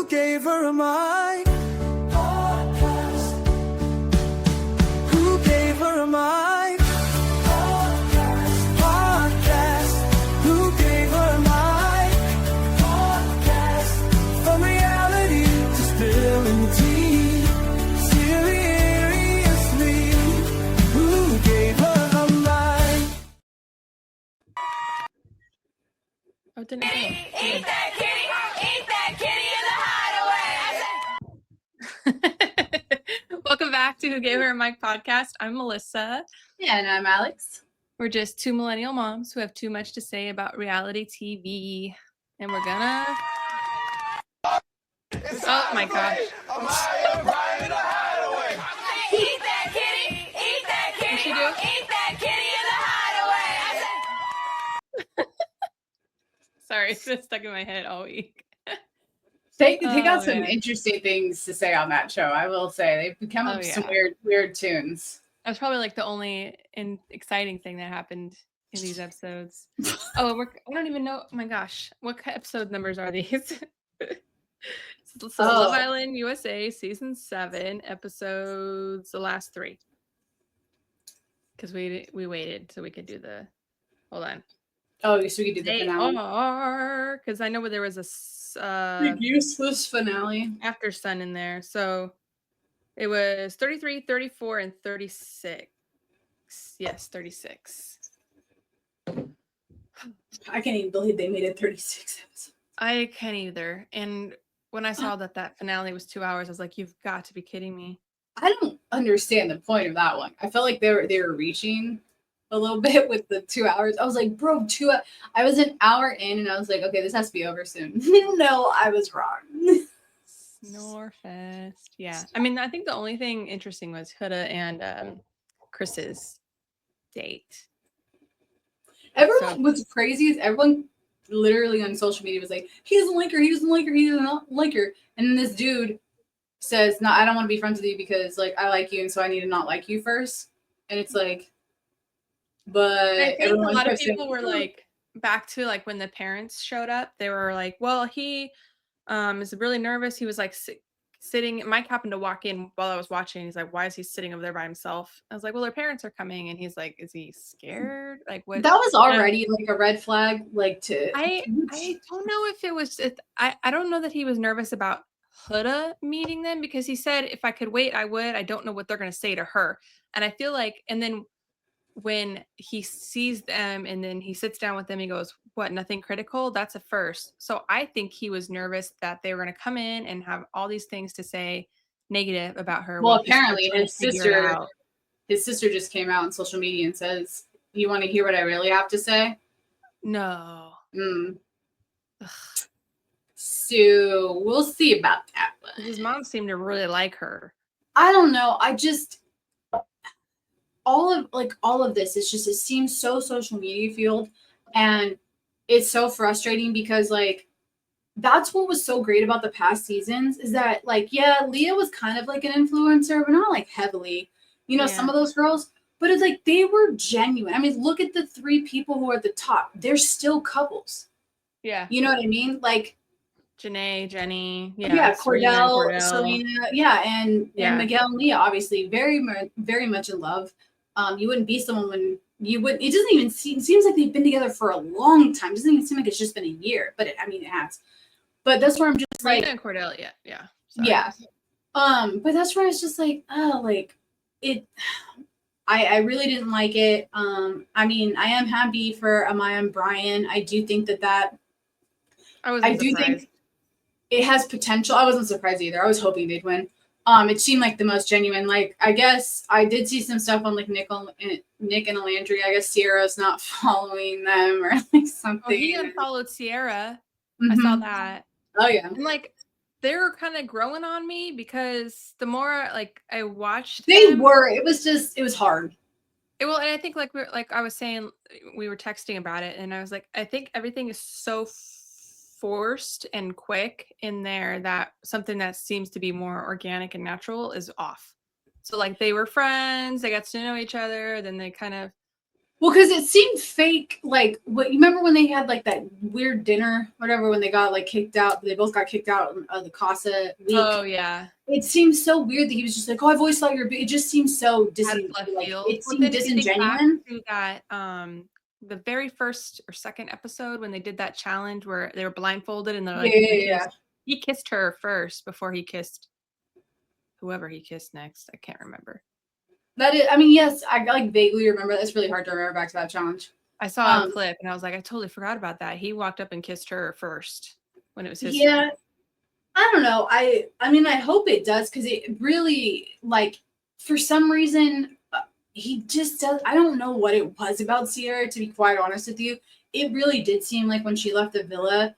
Who gave her a mic? Podcast. Who gave her a mic? Podcast. Who gave her a mic? Podcast. From reality to spilling the tea. Seriously, who gave her a mic? Oh, it didn't go. Eat that kitty in the hideaway. Welcome back to Who Gave Her a Mic podcast. I'm Melissa. And I'm Alex. We're just two millennial moms who have too much to say about reality TV. And we're gonna... Oh my gosh. Amaya Brian in the hideaway. Eat that kitty What'd she do? Eat that kitty in the hideaway. Sorry, it's been stuck in my head all week. They got some man. interesting things to say on that show. I will say they've become up some weird tunes. That's probably like the only exciting thing that happened in these episodes. Oh, I don't even know. Oh my gosh, what episode numbers are these? So Love Island USA season 7 episodes, the last 3. Because we waited so we could do the. Hold on. Oh, so we could do the They finale. are, because I know where there was a Big useless finale. after sun in there. So it was 33, 34, and 36. Yes, 36. I can't even believe they made it 36 episodes. I can't either. And when I saw that finale was 2 hours, I was like, you've got to be kidding me. I don't understand the point of that one. I felt like they were reaching a little bit with the 2 hours. I was like, bro, I was an hour in and I was like, okay, this has to be over soon. No, I was wrong. Snorefest. Yeah. I mean, I think the only thing interesting was Huda and Chris's date. Everyone, what's crazy is everyone literally on social media was like, he doesn't like her, he doesn't like her, he doesn't like her. And then this dude says, no, I don't want to be friends with you because like I like you and so I need to not like you first. And it's like, but I think a lot of people were like, back to like when the parents showed up, they were like, well, he is really nervous. He was like sitting. Mike happened to walk in while I was watching. He's like, why is he sitting over there by himself? I was like, well, their parents are coming. And he's like, is he scared? Like what? that was already like a red flag. Like I don't know if it was, I don't know that he was nervous about Huda meeting them because he said, if I could wait, I would. I don't know what they're going to say to her. And I feel like, and then when he sees them and then he sits down with them, he goes, what, nothing critical? That's a first. So I think he was nervous that they were going to come in and have all these things to say negative about her. Well, apparently his sister just came out on social media and says, you want to hear what I really have to say? No. So we'll see about that one. His mom seemed to really like her. I don't know. I just all of this is just, it seems so social media fueled and it's so frustrating because like that's what was so great about the past seasons is that like, yeah, Leah was kind of like an influencer, but not like heavily, some of those girls, but it's like they were genuine. I mean, look at the 3 people who are at the top. They're still couples. Yeah. You know what I mean? Like Janae, Jenny, Cordell, Serena, and Miguel and Leah, obviously very much in love. You wouldn't be someone when you would. It doesn't even seems like they've been together for a long time. It doesn't even seem like it's just been a year, but it has. But that's where I'm just Serena like and Cordell, yeah. Sorry. Yeah. But that's where it's just like, oh, like it. I really didn't like it. I mean, I am happy for Amaya Brian. I do think that. I do think it has potential. I wasn't surprised either. I was hoping they'd win. It seemed like the most genuine. Like, I guess I did see some stuff on like Nick and Alandria. I guess Cierra's not following them or like something. Oh, he unfollowed Cierra. I saw that. Oh yeah. And like they were kind of growing on me because the more like I watched it was hard. And I think like I was saying, we were texting about it and I was like, I think everything is so forced and quick in there that something that seems to be more organic and natural is off. So like they were friends, they got to know each other, then they kind of Well, because it seemed fake. Like, what you remember when they had like that weird dinner, whatever, when they got like kicked out, they both got kicked out of the Casa week. Oh yeah. It seems so weird that he was just like, "Oh, I've always thought you're big." It just seems so Out of left field. it Well, seemed then if you think back disingenuine. to that, the very first or second episode when they did that challenge where they were blindfolded and they're Yeah, like, yeah, gonna yeah. he kissed her first before he kissed whoever he kissed next. I can't remember. That is, I mean, yes, I like vaguely remember. It's really hard to remember back to that challenge. I saw a clip and I was like, I totally forgot about that. He walked up and kissed her first when it was his Yeah, turn. I don't know. I mean, I hope it does because it really like for some reason he just does. I don't know what it was about Cierra, to be quite honest with you. It really did seem like when she left the villa,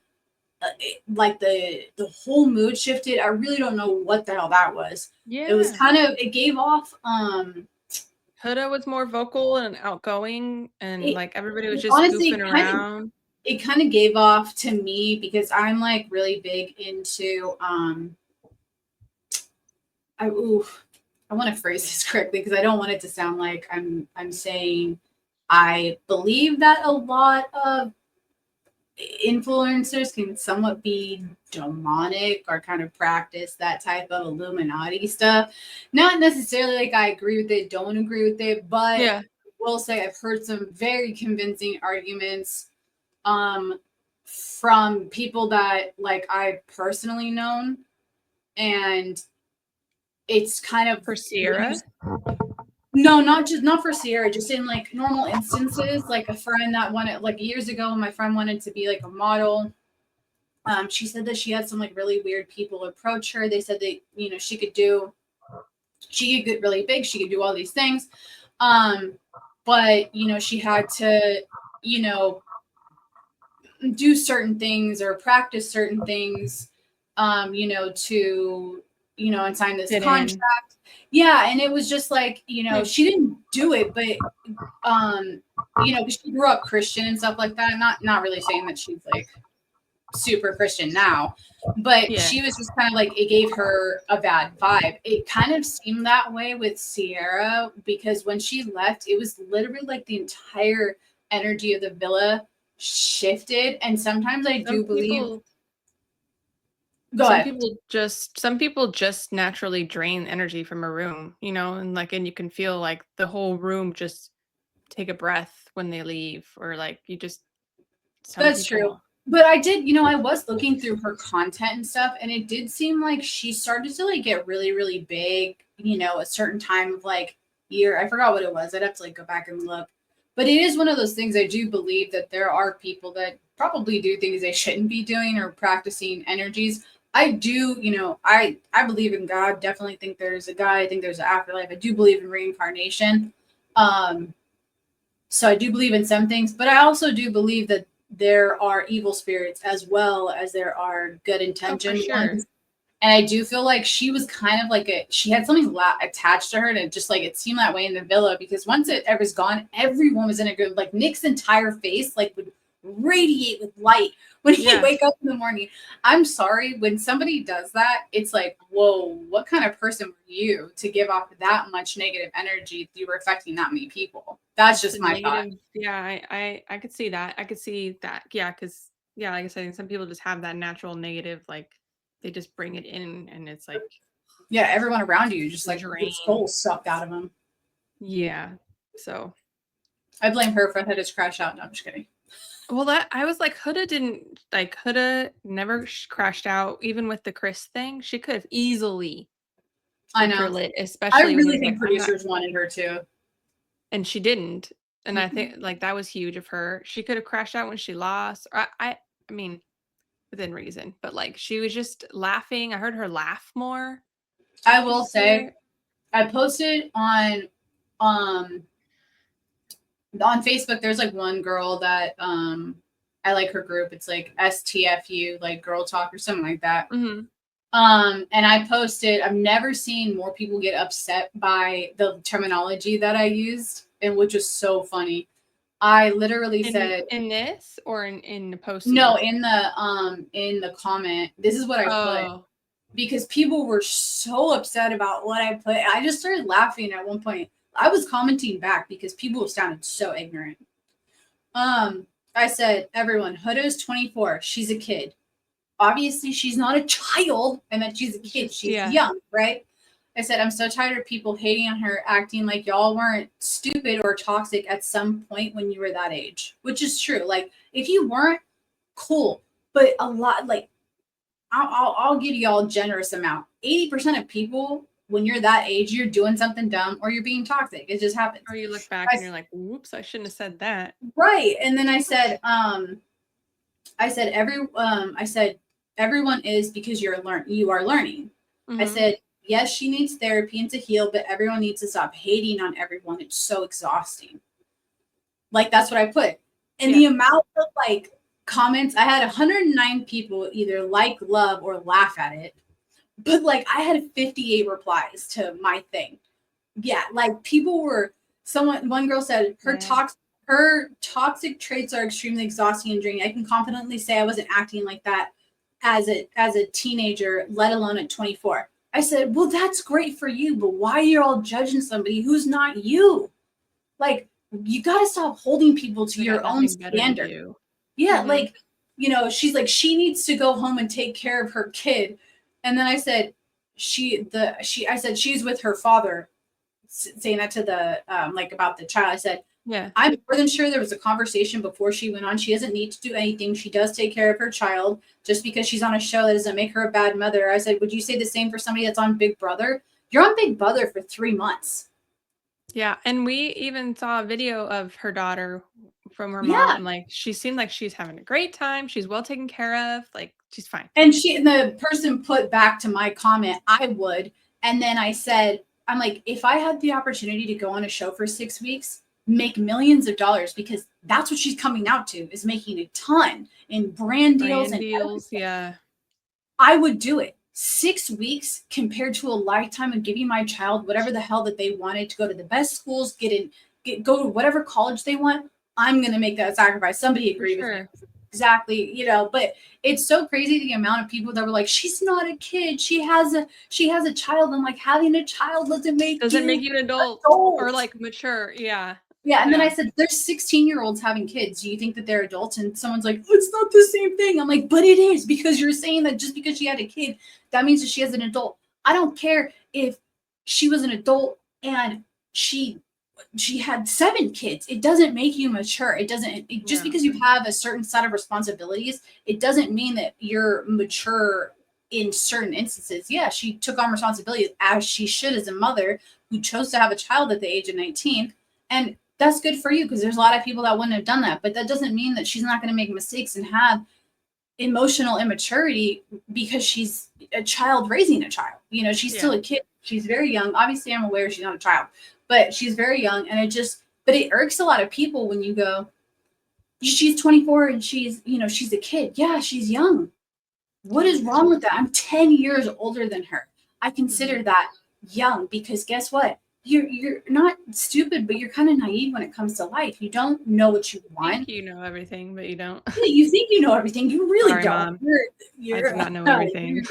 like the whole mood shifted. I really don't know what the hell that was. Yeah. It was kind of it gave off Huda was more vocal and outgoing and it, like everybody was just honestly goofing around. it kind of gave off to me because I'm like really big into I want to phrase this correctly because I don't want it to sound like I'm saying I believe that a lot of influencers can somewhat be demonic or kind of practice that type of Illuminati stuff. Not necessarily like I agree with it, don't agree with it, but Yeah. will say I've heard some very convincing arguments from people that like I've personally known, and it's kind of For Cierra. no, not for Cierra, just in like normal instances, like a friend that wanted like years ago, my friend wanted to be like a model. She said that she had some like really weird people approach her. They said that, you know, she could get really big, she could do all these things. But you know, she had to, you know, do certain things or practice certain things, you know, to, you know, and sign this contract. Yeah, and it was just like, you know, she didn't do it, but you know, because she grew up Christian and stuff like that. Not really saying that she's like super Christian now, but she was just kind of like it gave her a bad vibe. It kind of seemed that way with Cierra because when she left, it was literally like the entire energy of the villa shifted. And sometimes I do believe Some people just naturally drain energy from a room, you know, and like and you can feel like the whole room just take a breath when they leave, or like you just That's true. But I did, you know, I was looking through her content and stuff, and it did seem like she started to like get really, really big, you know, a certain time of like year. I forgot what it was. I'd have to like go back and look. But it is one of those things I do believe that there are people that probably do things they shouldn't be doing or practicing energies. I do, you know, I believe in God. Definitely think there's a God. I think there's an afterlife. I do believe in reincarnation. So I do believe in some things, but I also do believe that there are evil spirits as well as there are good intentioned ones. And I do feel like she was kind of like she had something attached to her, and it just like it seemed that way in the villa because once it was gone, everyone was in a group. Like Nick's entire face like would radiate with light when he wake up in the morning. I'm sorry, when somebody does that, it's like, whoa, what kind of person were you to give off that much negative energy? You were affecting that many people. That's just my thought. Yeah, I could see that. I could see that. Yeah, because yeah, like I said, some people just have that natural negative, like they just bring it in, and it's like yeah, everyone around you just like the soul sucked out of them. Yeah, so I blame her for Huda's crash out. No, I'm just kidding. Well, that I was like, Huda never crashed out, even with the Chris thing. She could have easily. I know. Lit, especially I really think producers wanted her to, and she didn't. And I think like that was huge of her. She could have crashed out when she lost. I mean, within reason, but like she was just laughing. I heard her laugh more. I will say, I posted on Facebook. There's like one girl that I like her group. It's like STFU, like Girl Talk or something like that. Mm-hmm. And I posted, I've never seen more people get upset by the terminology that I used, and which is so funny. I literally said in this or in the post. No, in the comment. This is what I put because people were so upset about what I put. I just started laughing at one point. I was commenting back because people sounded so ignorant. I said, everyone, Huda's 24. She's a kid. Obviously, she's not a child. I meant she's a kid. She's young, right? I said, I'm so tired of people hating on her, acting like y'all weren't stupid or toxic at some point when you were that age, which is true. Like, if you weren't, cool. But a lot, like, I'll give y'all a generous amount. 80% of people, when you're that age, you're doing something dumb or you're being toxic. It just happens. Or you look back and you're like, whoops, I shouldn't have said that. Right. And then I said, everyone is because you are learning. Mm-hmm. I said, yes, she needs therapy and to heal, but everyone needs to stop hating on everyone. It's so exhausting. Like, that's what I put. And the amount of like comments, I had 109 people either like, love, or laugh at it. But like, I had 58 replies to my thing. Yeah, like people were. One girl said her toxic traits are extremely exhausting and draining. I can confidently say I wasn't acting like that as a teenager, let alone at 24. I said, well, that's great for you, but why are you all judging somebody who's not you? Like, you got to stop holding people to your own standard. Yeah, mm-hmm. like, she's like, she needs to go home and take care of her kid. And then I said, I said she's with her father, saying that to the like about the child. I said, yeah, I'm more than sure there was a conversation before she went on. She doesn't need to do anything. She does take care of her child. Just because she's on a show, that doesn't make her a bad mother. I said, would you say the same for somebody that's on Big Brother? You're on Big Brother for 3 months. Yeah, and we even saw a video of her daughter from her mom, and like she seemed like she's having a great time. She's well taken care of. Like, she's fine. And the person put back to my comment, I would. And then I said, I'm like, if I had the opportunity to go on a show for 6 weeks, make millions of dollars, because that's what she's coming out to, is making a ton in brand deals. Yeah. I would do it. 6 weeks compared to a lifetime of giving my child whatever the hell that they wanted, to go to the best schools, go to whatever college they want. I'm going to make that sacrifice. Somebody agreed with me. Exactly. But it's so crazy the amount of people that were like, she's not a kid. She has a child. I'm like, having a child doesn't make you an adult or like mature. Yeah. Yeah. And then I said, there's 16-year-olds having kids. Do you think that they're adults? And someone's like, it's not the same thing. I'm like, but it is, because you're saying that just because she had a kid, that means that she has an adult. I don't care if she was an adult and she had 7 kids. It doesn't make you mature. It doesn't, just because you have a certain set of responsibilities, it doesn't mean that you're mature in certain instances. Yeah, she took on responsibilities as she should as a mother who chose to have a child at the age of 19. And that's good for you, because there's a lot of people that wouldn't have done that. But that doesn't mean that she's not going to make mistakes and have emotional immaturity because she's a child raising a child. She's still a kid. She's very young. Obviously, I'm aware she's not a child, but she's very young. And it irks a lot of people when you go, she's 24 and she's a kid. Yeah, she's young. What is wrong with that? I'm 10 years older than her. I consider that young, because guess what? You're not stupid, but you're kind of naive when it comes to life. You don't know what you want. I think you know everything, but you don't. You think you know everything. You really Sorry, don't. Mom. I do not know everything.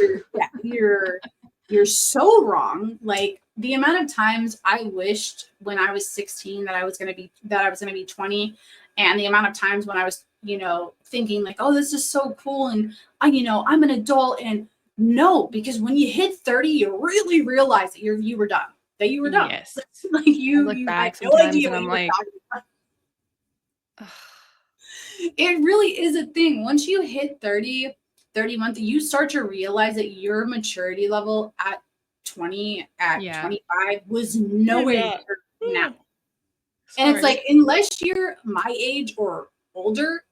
You're so wrong. Like, the amount of times I wished when I was 16 that I was gonna be 20, and the amount of times when I was thinking like, oh, this is so cool, and I'm an adult. And no, because when you hit 30, you really realize that you were done. That you were done. Yes. Like you back had no sometimes idea and what I'm you were like, talking about. It really is a thing. Once you hit 30, 31, you start to realize that your maturity level at 20, at 25 was nowhere near now. And it's like, unless you're my age or older,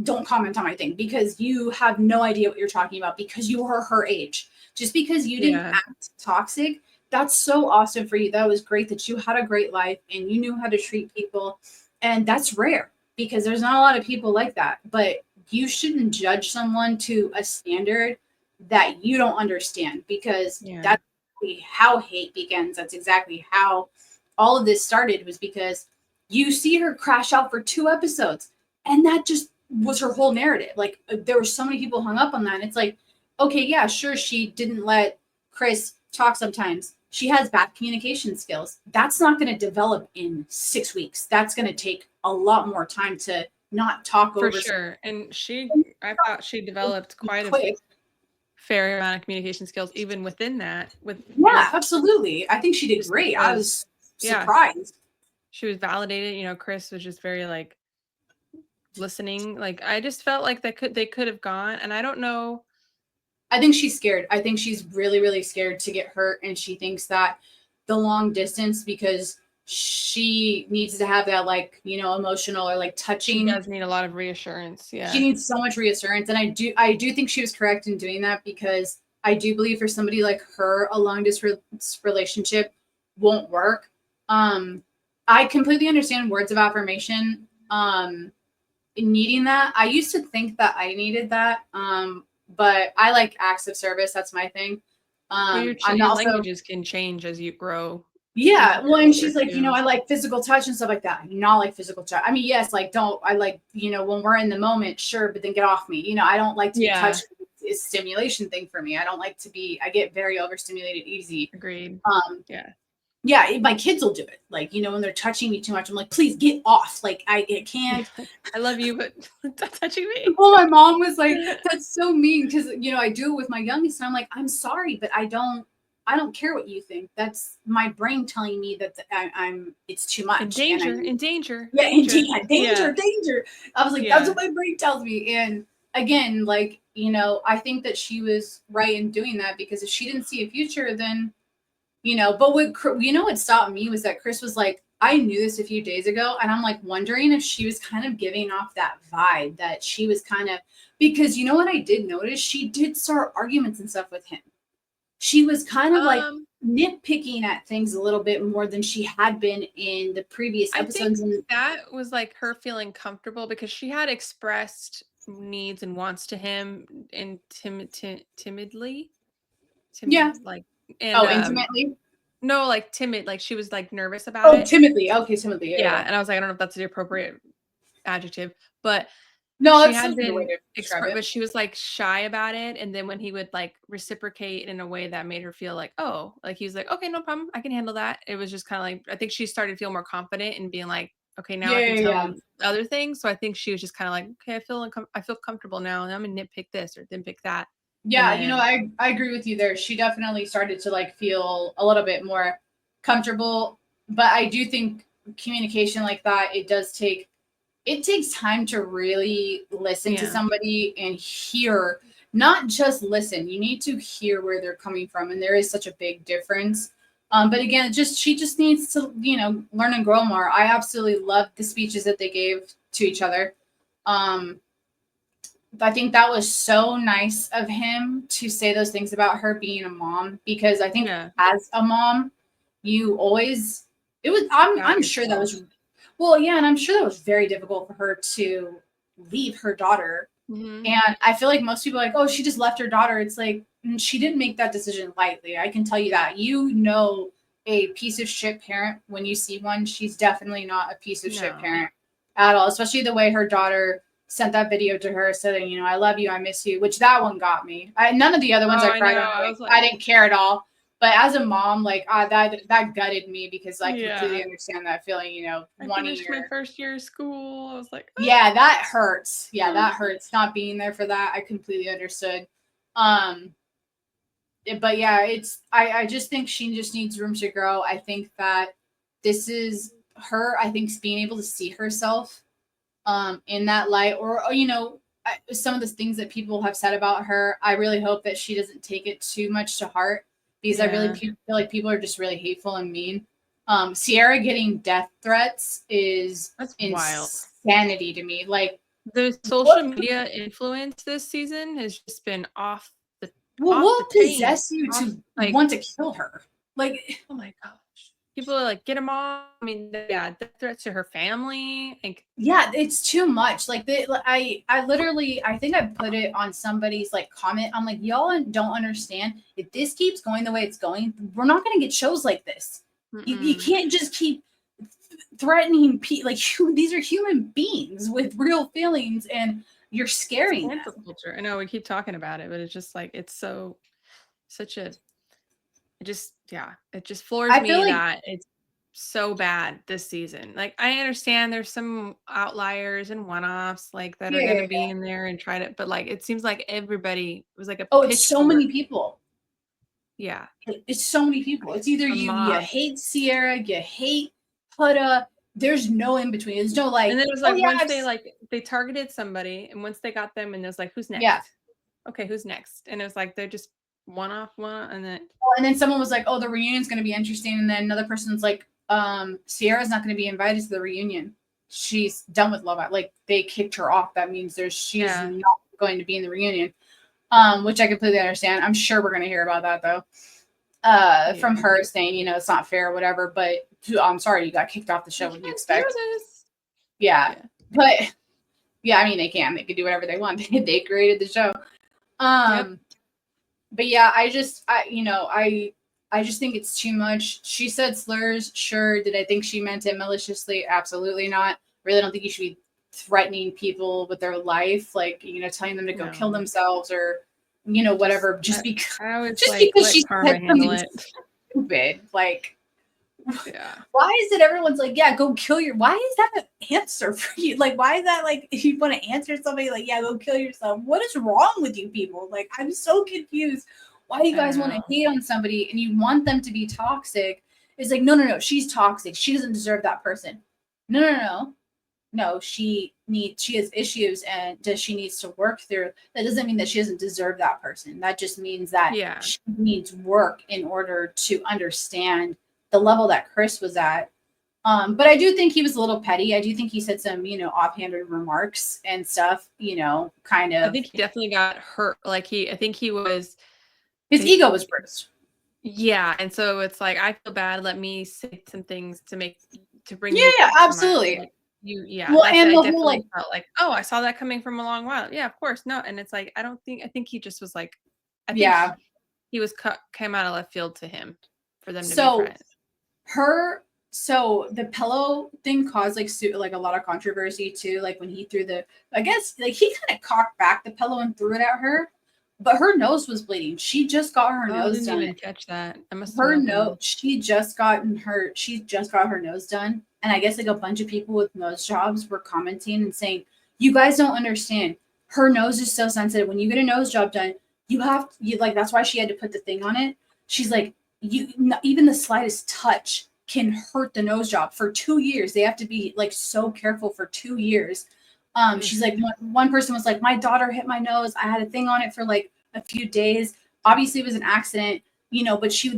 don't comment on my thing, because you have no idea what you're talking about, because you are her age. Just because you didn't act toxic, that's so awesome for you. That was great that you had a great life and you knew how to treat people. And that's rare, because there's not a lot of people like that. But you shouldn't judge someone to a standard that you don't understand, because that's exactly how hate begins. That's exactly how all of this started, was because you see her crash out for 2 episodes, and that just was her whole narrative. Like, there were so many people hung up on that. And it's like, okay, yeah, sure, she didn't let Chris talk sometimes. she has bad communication skills. That's not going to develop in 6 weeks. That's going to take a lot more time to not talk For over sure. And I thought she developed quite a quick. fair amount of communication skills even within that Yeah, absolutely. I think she did great. I was surprised. She was validated. You know, Chris was just very like listening. Like I just felt like they could have gone, and I don't know. I think she's scared. I think she's really, really scared to get hurt. And she thinks that the long distance, because she needs to have that, like, you know, emotional or like touching. She does need a lot of reassurance. Yeah. She needs so much reassurance. And I do think she was correct in doing that, because I do believe for somebody like her, a long distance relationship won't work. I completely understand words of affirmation. Needing that. I used to think that I needed that. But I like acts of service. That's my thing. Well, your languages can change as you grow. Yeah. Well, and she's like, you know, I like physical touch and stuff like that. I do not like physical touch. I mean, yes, like I like, you know, when we're in the moment, sure, but then get off me. You know, I don't like to be touched. It's a stimulation thing for me. I don't like to be, I get very overstimulated easy. Agreed. Yeah, my kids will do it. Like, you know, when they're touching me too much, I'm like, please get off. Like, I can't. I love you, but stop touching me. Well, my mom was like, that's so mean, because, you know, I do it with my youngest, and I'm like, I'm sorry, but I don't care what you think. That's my brain telling me that it's too much. In danger. Yeah, danger. I was like, that's what my brain tells me. And again, like, you know, I think that she was right in doing that, because if she didn't see a future, then, you know, but what stopped me was that Chris was like, I knew this a few days ago, and I'm like wondering if she was kind of giving off that vibe that she was kind of, because you know what I did notice? She did start arguments and stuff with him. She was kind of like nitpicking at things a little bit more than she had been in the previous episodes. I think that was like her feeling comfortable, because she had expressed needs and wants to him timidly. Yeah. Like, and, intimately? No, like timid. Like she was like nervous about it. Oh, timidly. Okay, timidly. Yeah. And I was like, I don't know if that's the appropriate adjective, but no, she had been but she was like shy about it. And then when he would like reciprocate in a way that made her feel like, oh, like he was like, okay, no problem, I can handle that. It was just kind of like, I think she started to feel more confident in being like, okay, now I can tell him other things. So I think she was just kind of like, okay, I feel comfortable now, and I'm gonna nitpick this or nitpick that. Yeah, you know, I agree with you there. She definitely started to like feel a little bit more comfortable. But I do think communication like that, it takes time to really listen to somebody and hear, not just listen. You need to hear where they're coming from. And there is such a big difference. But again, she just needs to, you know, learn and grow more. I absolutely loved the speeches that they gave to each other. I think that was so nice of him to say those things about her being a mom, because I think as a mom, I'm sure that was, and I'm sure that was very difficult for her to leave her daughter. Mm-hmm. And I feel like most people are like, oh, she just left her daughter. It's like, she didn't make that decision lightly. I can tell you that. You know, a piece of shit parent, when you see one, she's definitely not a piece of shit parent at all, especially the way her daughter sent that video to her saying, you know, I love you, I miss you, which that one got me. None of the other ones I cried on. I didn't care at all. But as a mom, like that gutted me, because I completely understand that feeling, you know, I finished my first year of school. I was like, oh. Yeah, that hurts. Yeah, that hurts not being there for that. I completely understood. But yeah, I just think she just needs room to grow. I think that this is her, I think, being able to see herself in that light, or you know, some of the things that people have said about her. I really hope that she doesn't take it too much to heart, because I really feel like people are just really hateful and mean. Cierra getting death threats that's insanity to me. Like, the social media influence this season has just been off the. What possessed you to want to kill her? Like, oh my gosh. People are like, get him off. I mean, death threats to her family. Like, yeah, it's too much. Like, I literally, I think I put it on somebody's like comment. I'm like, y'all don't understand. If this keeps going the way it's going, we're not going to get shows like this. You can't just keep threatening people. Like, these are human beings with real feelings, and you're scaring them. Culture. I know we keep talking about it, but it's just like, it's such a it just floors I me feel like that it's so bad this season. Like, I understand there's some outliers and one-offs like that are yeah, going to yeah, be yeah. in there and try to, but like, it seems like everybody was like a Oh, it's so pitchfork. many people. Yeah. It's so many people. Like It's either a you mob. hate Cierra, you hate Huda. There's no in between. There's no And like, then it was oh like yeah, once they targeted somebody, and once they got them, and it was like, who's yeah. next? Okay, who's next? And it was like they're just one off one, and then And then someone was like, oh, the reunion's gonna be interesting. And then another person's like, Sierra's not gonna be invited to the reunion. She's done with Love Island. Like they kicked her off. That means she's yeah, not going to be in the reunion. Which I completely understand. I'm sure we're gonna hear about that though. From yeah. her saying, it's not fair or whatever, but I'm sorry you got kicked off the show. What do you expect? This. Yeah. Yeah. But yeah, I mean they can do whatever they want. They created the show. Yep. But yeah, I just think it's too much. She said slurs, sure. Did I think she meant it maliciously? Absolutely not. Really don't think you should be threatening people with their life, like, telling them to go kill No. themselves or whatever, just because I always just like because let she karma said handle something it. stupid. Like, Yeah. why is it everyone's like, yeah, go kill why is that an answer for you? Like, why is that like if you want to answer somebody like, yeah, go kill yourself? What is wrong with you people? Like, I'm so confused. Why do you guys want to hate on somebody and you want them to be toxic? It's like, no, she's toxic. She doesn't deserve that person. No, she has issues and she needs to work through. That doesn't mean that she doesn't deserve that person. That just means that she needs work in order to understand the level that Chris was at. But I do think he was a little petty. I do think he said some, offhanded remarks and stuff, kind of. I think he definitely got hurt. Like I think he was. His ego was bruised. Yeah, and so it's like I feel bad. Let me say some things to bring Yeah, you. yeah, back to my, absolutely. like, Well, and I the definitely whole like, felt like, oh, I saw that coming from a long while. Yeah, of course, no, and it's like I think he just was like, I think he was came out of left field to him for them to be friends. So the pillow thing caused like a lot of controversy too. Like when he threw I guess like he kind of cocked back the pillow and threw it at her, but her nose was bleeding. She just got her nose didn't done. even catch that. I must her nose. She just got her nose done, and I guess like a bunch of people with nose jobs were commenting and saying, "You guys don't understand. Her nose is so sensitive. When you get a nose job done, you like that's why she had to put the thing on it. She's like, even the slightest touch can hurt the nose job for 2 years. They have to be like so careful for 2 years. She's like, one person was like, my daughter hit my nose. I had a thing on it for like a few days. Obviously it was an accident, but she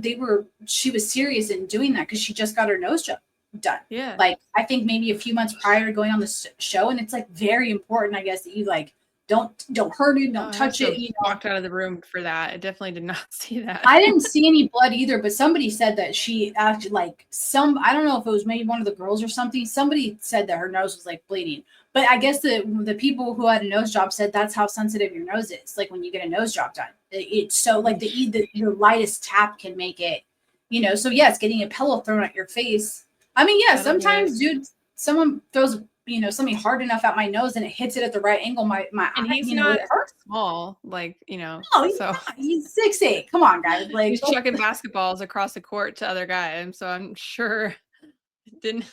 was serious in doing that because she just got her nose job done. Yeah. Like I think maybe a few months prior to going on the show, and it's like very important, I guess, that you like don't hurt it, don't touch it. Walked out of the room for that. I definitely did not see that. I didn't see any blood either, but somebody said that she actually like I don't know if it was maybe one of the girls or something. Somebody said that her nose was like bleeding. But I guess the people who had a nose job said that's how sensitive your nose is. Like when you get a nose job done, it's so like the lightest tap can make it, So yes, getting a pillow thrown at your face. I mean, yeah, sometimes, dude, someone throws something hard enough at my nose and it hits it at the right angle. My and eye, he's not it hurts. small, like No, so he's 6'8". Come on, guys. Like he's chucking basketballs across the court to other guys. So I'm sure it didn't.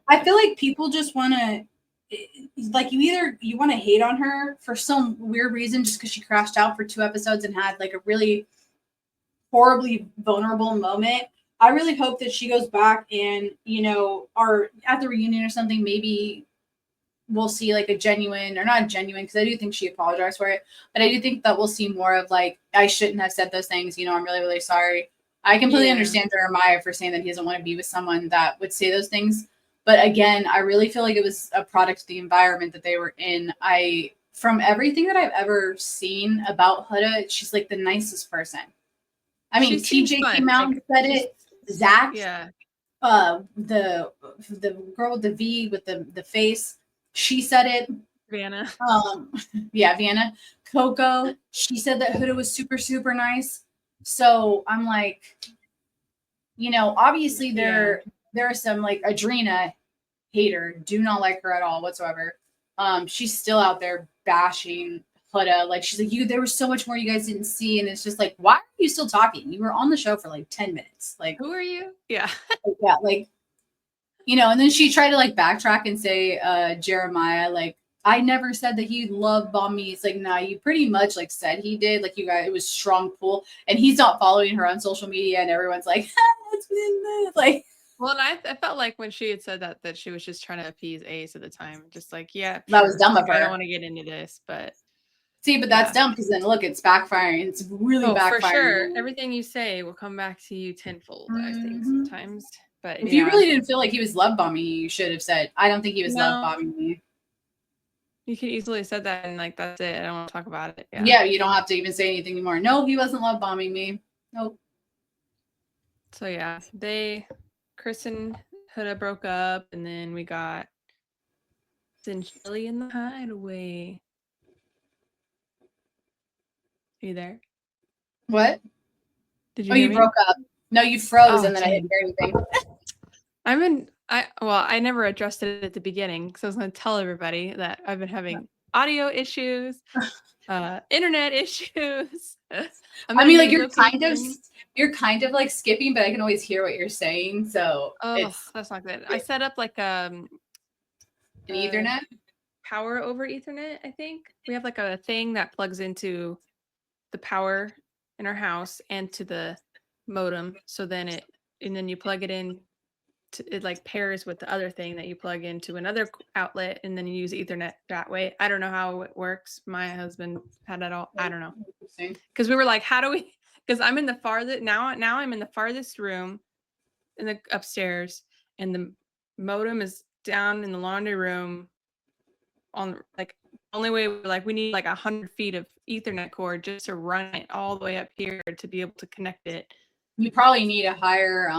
I feel like people just want to, like, you want to hate on her for some weird reason just because she crashed out for 2 episodes and had like a really horribly vulnerable moment. I really hope that she goes back and, or at the reunion or something, maybe we'll see like a genuine, or not genuine, because I do think she apologized for it, but I do think that we'll see more of like, I shouldn't have said those things. I'm really, really sorry. I completely understand Jeremiah for saying that he doesn't want to be with someone that would say those things. But again, I really feel like it was a product of the environment that they were in. From everything that I've ever seen about Huda, she's like the nicest person. I mean, TJ came out and said it. Zach, the girl with the V with the face, she said it. Vanna. Vanna. Coco, she said that Huda was super, super nice. So I'm like, obviously there are some like Adrena hater, do not like her at all whatsoever. She's still out there bashing Huda. Like, she's like, there was so much more you guys didn't see. And it's just like, why are you still talking? You were on the show for like 10 minutes. Like, Who are you? Yeah. yeah, like, you know, and then she tried to like backtrack and say, Jeremiah, like, I never said that he love bombed me. It's like, nah, you pretty much like said he did. Like, you guys, it was strong pull. And he's not following her on social media. And everyone's like, it's been like, Well, and I felt like when she had said that she was just trying to appease Ace at the time. Just like, yeah, that was dumb of I her. don't want to get into this, but see, but that's dumb because then look, it's backfiring. It's really backfiring. For sure. Everything you say will come back to you tenfold, I think, sometimes. But if you really didn't feel like he was love bombing you, you should have said, I don't think he was love bombing me. You could easily have said that and like, that's it. I don't want to talk about it. Yeah, you don't have to even say anything anymore. No, he wasn't love bombing me. Nope. So yeah, Chris and Huda broke up, and then we got Shelly in the Hideaway. Are you there? What? Did you? Oh, you broke up. No, you froze, and then I didn't hear anything. I never addressed it at the beginning because I was going to tell everybody that I've been having audio issues, internet issues. I mean, like you're kind of like skipping, but I can always hear what you're saying. So that's not good. I set up like an Ethernet, power over Ethernet. I think we have like a thing that plugs into the power in our house and to the modem. So then then you plug it in. It like pairs with the other thing that you plug into another outlet, and then you use Ethernet that way. I don't know how it works. My husband had it all. I don't know, because we were like, how do we? Because I'm in the farthest now I'm in the farthest room in the upstairs, and the modem is down in the laundry room. On like only way we need like 100 feet of Ethernet cord just to run it all the way up here to be able to connect it. You probably need a higher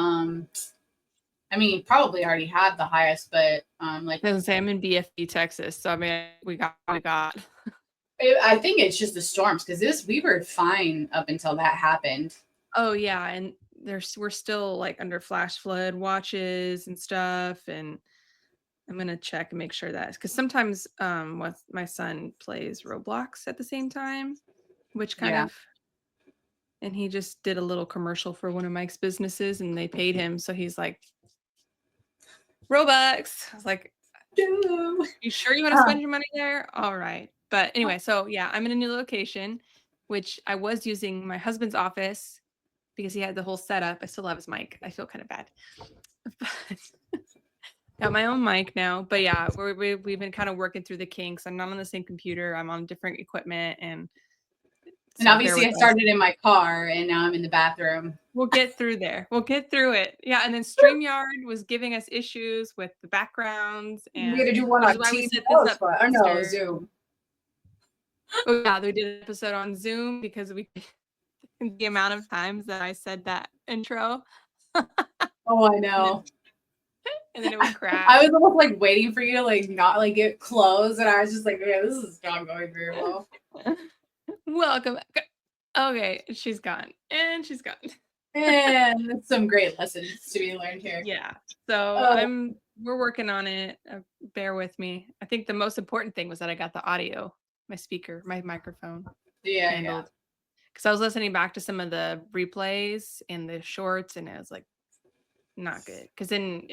I mean, you probably already have the highest, but like I was say I'm in BFE, Texas, so I mean we got. I think it's just the storms because we were fine up until that happened. Oh yeah, and we're still like under flash flood watches and stuff, and I'm gonna check and make sure that because sometimes my son plays Roblox at the same time, which kind of. And he just did a little commercial for one of Mike's businesses, and they paid him, so he's like. Robux. I was like, you sure you want to spend your money there? All right. But anyway, so yeah, I'm in a new location, which I was using my husband's office because he had the whole setup. I still have his mic. I feel kind of bad. But got my own mic now. But yeah, we've been kind of working through the kinks. I'm not on the same computer. I'm on different equipment. And obviously I started in my car and now I'm in the bathroom. We'll get through there. We'll get through it. Yeah, and then StreamYard was giving us issues with the backgrounds. And we got to do one on Teams. No, Zoom. Oh yeah, we did an episode on Zoom because the amount of times that I said that intro. Oh, I know. And then it would crash. I was almost like waiting for you to like not like get close, and I was just like, yeah, this is not going very well. Welcome. Okay, she's gone. And she's gone. And some great lessons to be learned here. Yeah. So we're working on it. Bear with me. I think the most important thing was that I got the audio, my speaker, my microphone. Yeah. Because I was listening back to some of the replays and the shorts, and it was like not good. Because then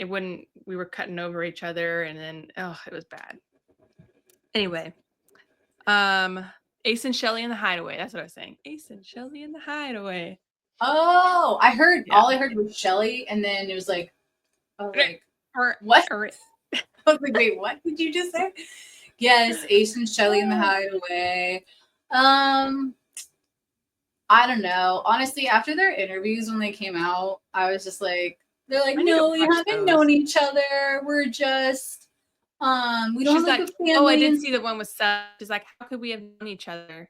we were cutting over each other, and then it was bad. Anyway, Ace and Shelly in the Hideaway. That's what I was saying. Ace and Shelly in the Hideaway. Oh, I heard. Yeah. All I heard was Shelly, and then it was like, what? I was like, wait, what did you just say? Yes, Ace and Shelly in the Hideaway. I don't know. Honestly, after their interviews when they came out, I was just like, they're like, no, we haven't known each other. We're just, we don't have like a family. Oh, I did see the one with Seth. She's like, how could we have known each other?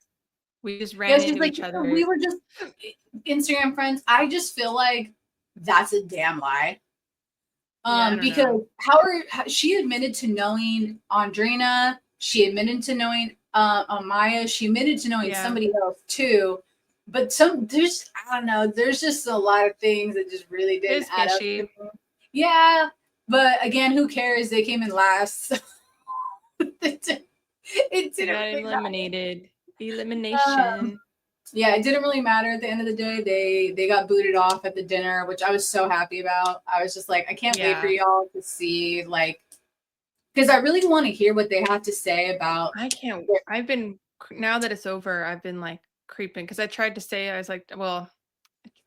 We just ran into each other. We were just Instagram friends. I just feel like that's a damn lie. Because she admitted to knowing Andrina. She admitted to knowing Amaya. She admitted to knowing somebody else too. But there's just a lot of things that just really didn't add up to me. Yeah, but again, who cares? They came in last. It didn't got eliminated. Elimination. Yeah, it didn't really matter at the end of the day. They got booted off at the dinner, which I was so happy about. I was just like, I can't wait for y'all to see, like, because I really want to hear what they have to say about. I can't. I've been, now that it's over, I've been like creeping because I tried to say, I was like, well,